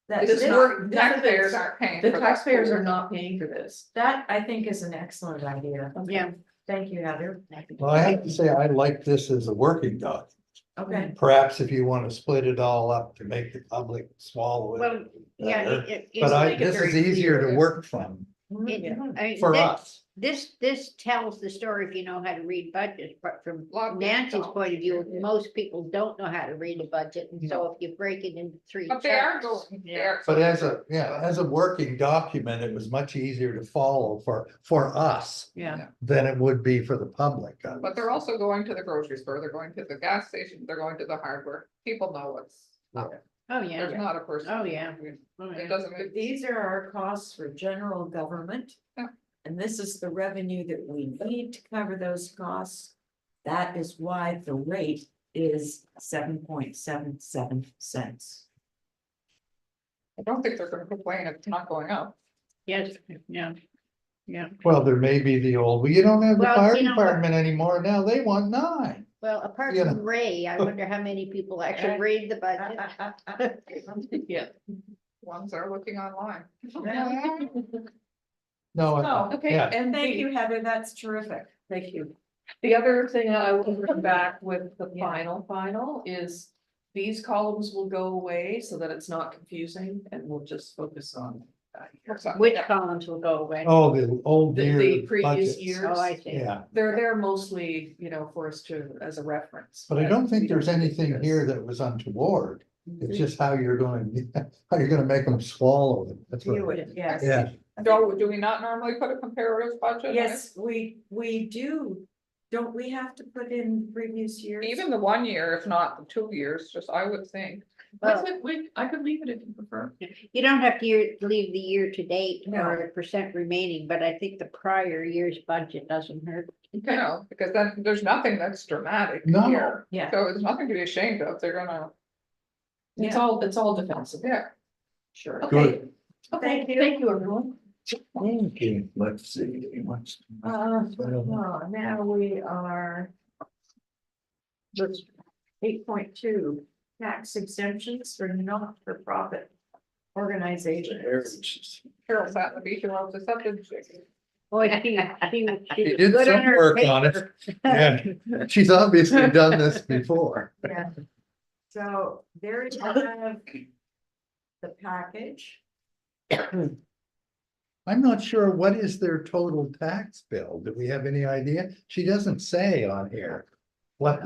that's, This this- work- Taxpayers aren't paying. the for that. taxpayers are not paying for this. that I think is an excellent idea. yeah. Thank you, Heather. Well, I have to say, I like this as a working document. Okay, Perhaps if you want to split it all up to make the public swallow it. Well, yeah, better. it- But I, make it this is very easier clear. to work from it- I mean, for this- us. This tells the story if you know how to read budgets, but from Lot of people Nancy's don't. point of view, most people don't know how to read a budget, and so if you break it into three. But they are chunks- going. they are- But as a working document, it was much easier to follow for us Yeah, than it would be for the public. But they're also going to the grocery store, they're going to the gas station, they're going to the hardware. People know what's, Oh, there's yeah. not a person. Oh, yeah. It doesn't. but these are our costs for general government. Yeah. And this is the revenue that we need to cover those costs. That is why the rate is 7.77 cents. I don't think they're gonna complain if it's not going up. Yes, yeah, yeah. Well, there may be the old, well, you don't have the Well, fire you know what? department anymore. Now they want 9. Well, apart You from Ray, I wonder how many people actually read the budget. yeah. Ones that are looking online. No, Oh, Okay, yeah. and Thank you, Heather, that's terrific. Thank you. The other thing I will come back with the Yeah. final is these columns will go away so that it's not confusing and we'll just focus on. What's that? Which columns will go away? Oh, the old The year previous budgets. years. Oh, I see. Yeah, They're there mostly, for us to, as a reference. but I don't think we there's need anything this. here that was untoward. Mm-hmm. It's just how you're going, how you're gonna make them swallow it. That's View what. it, yes. Yeah, Do we not normally put a comparative budget? in it? Yes, we do. Don't we have to put in previous years? Even the 1 year, if not the 2 years, just I would think. Well, I could leave it if you prefer. you don't have to leave the year to date No. or the percent remaining, but I think the prior year's budget doesn't hurt. You know, because then there's nothing that's dramatic No. here. Yeah. So it's nothing to be ashamed of. They're gonna, It's all defensive. yeah. Sure. Good. Okay, Thank you. thank you, everyone. Okay, let's see. What's- Now we are. 8.2, tax exemptions for not-for-profit organizations. Carol sat on the beach and wrote the subject. Boy, she She did good on some her work on it. paper. Yeah, she's obviously done this before. Yeah. So there you have the package. I'm not sure what is their total tax bill. Do we have any idea? She doesn't say on here. What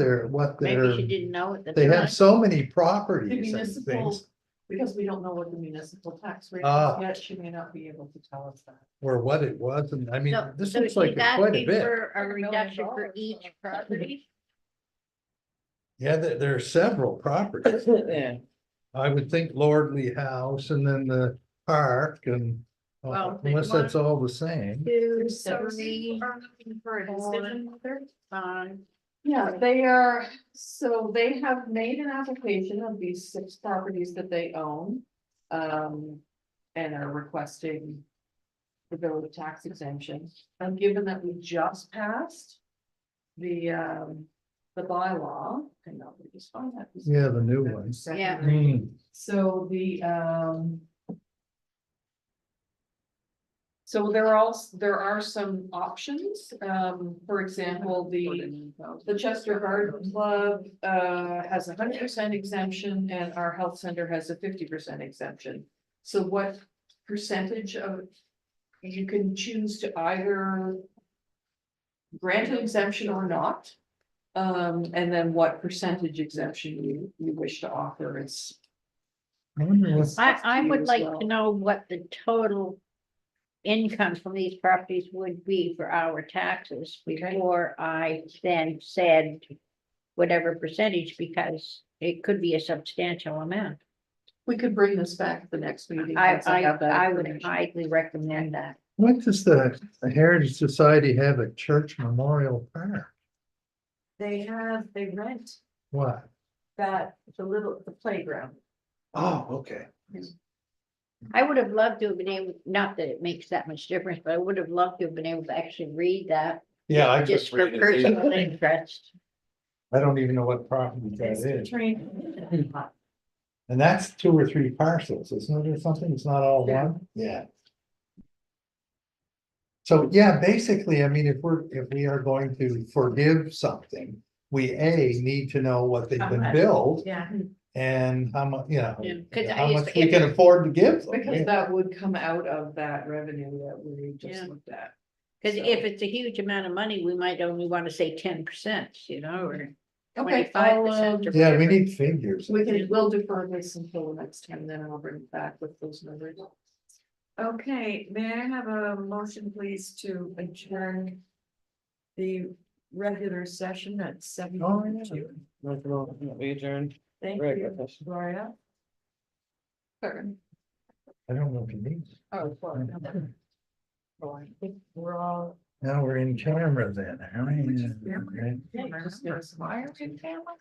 Maybe she didn't know at the they time. have so many The properties and municipal, things, because we don't know what the municipal tax rate is Ah. yet, she may not be able to tell us that. or what it was, and I mean, So this so looks like she's quite a asking bit. for a $1 million reduction for each property. Yeah, there are several properties. Yeah. I would think Lordley House and then the park and, Well, unless that's all the same. 2, So 3, Are looking for a decision maker? 5. Yeah, they are, so they have made an application of these 6 properties that they own. And are requesting the village tax exemption. And given that we just passed the bylaw, hang on, let me just find that. Yeah, the new ones. Yeah. Hmm. So so there are some options, for example, the Chester Garden Club, has 100% exemption and our health center has a 50% exemption. So what percentage of, you can choose to either grant an exemption or not. And then what percentage exemption you wish to offer, it's. I wonder what's- I would as like well. to know what the total income from these properties would be for our taxes before I then said whatever percentage, because it could be a substantial amount. We could bring this back at the next meeting. I, once have that I would information. highly recommend that. What does the Heritage Society have at Church Memorial Park? They rent What? the playground. Oh, okay. I would have loved to have been able, not that it makes that much difference, but I would have loved to have been able to actually read that. Yeah, I Just just for read it. personal interest. I don't even know what property that It's the is. train. And that's 2 or 3 parcels, isn't it, or something? It's not all Yeah. one? Yeah. So, yeah, basically, I mean, if we are going to forgive something, we need to know what they've been billed Yeah. and how much, Yeah, 'cause how I- much we can afford to give them. Because that would come out of that revenue that we Yeah. just looked at. Because So- if it's a huge amount of money, we might only want to say 10%, you know, or Okay, 25%. or Yeah, we whatever. need figures. we'll defer this until the next time, then I'll bring it back with those numbers. Okay, may I have a motion, please, to adjourn the regular session at 7:02? We adjourned. Thank Regular you, session. Gloria. Second. I don't know if you need. Oh, sorry. Oh, I think we're all. Now we're in camera then, aren't we? Why are we in camera?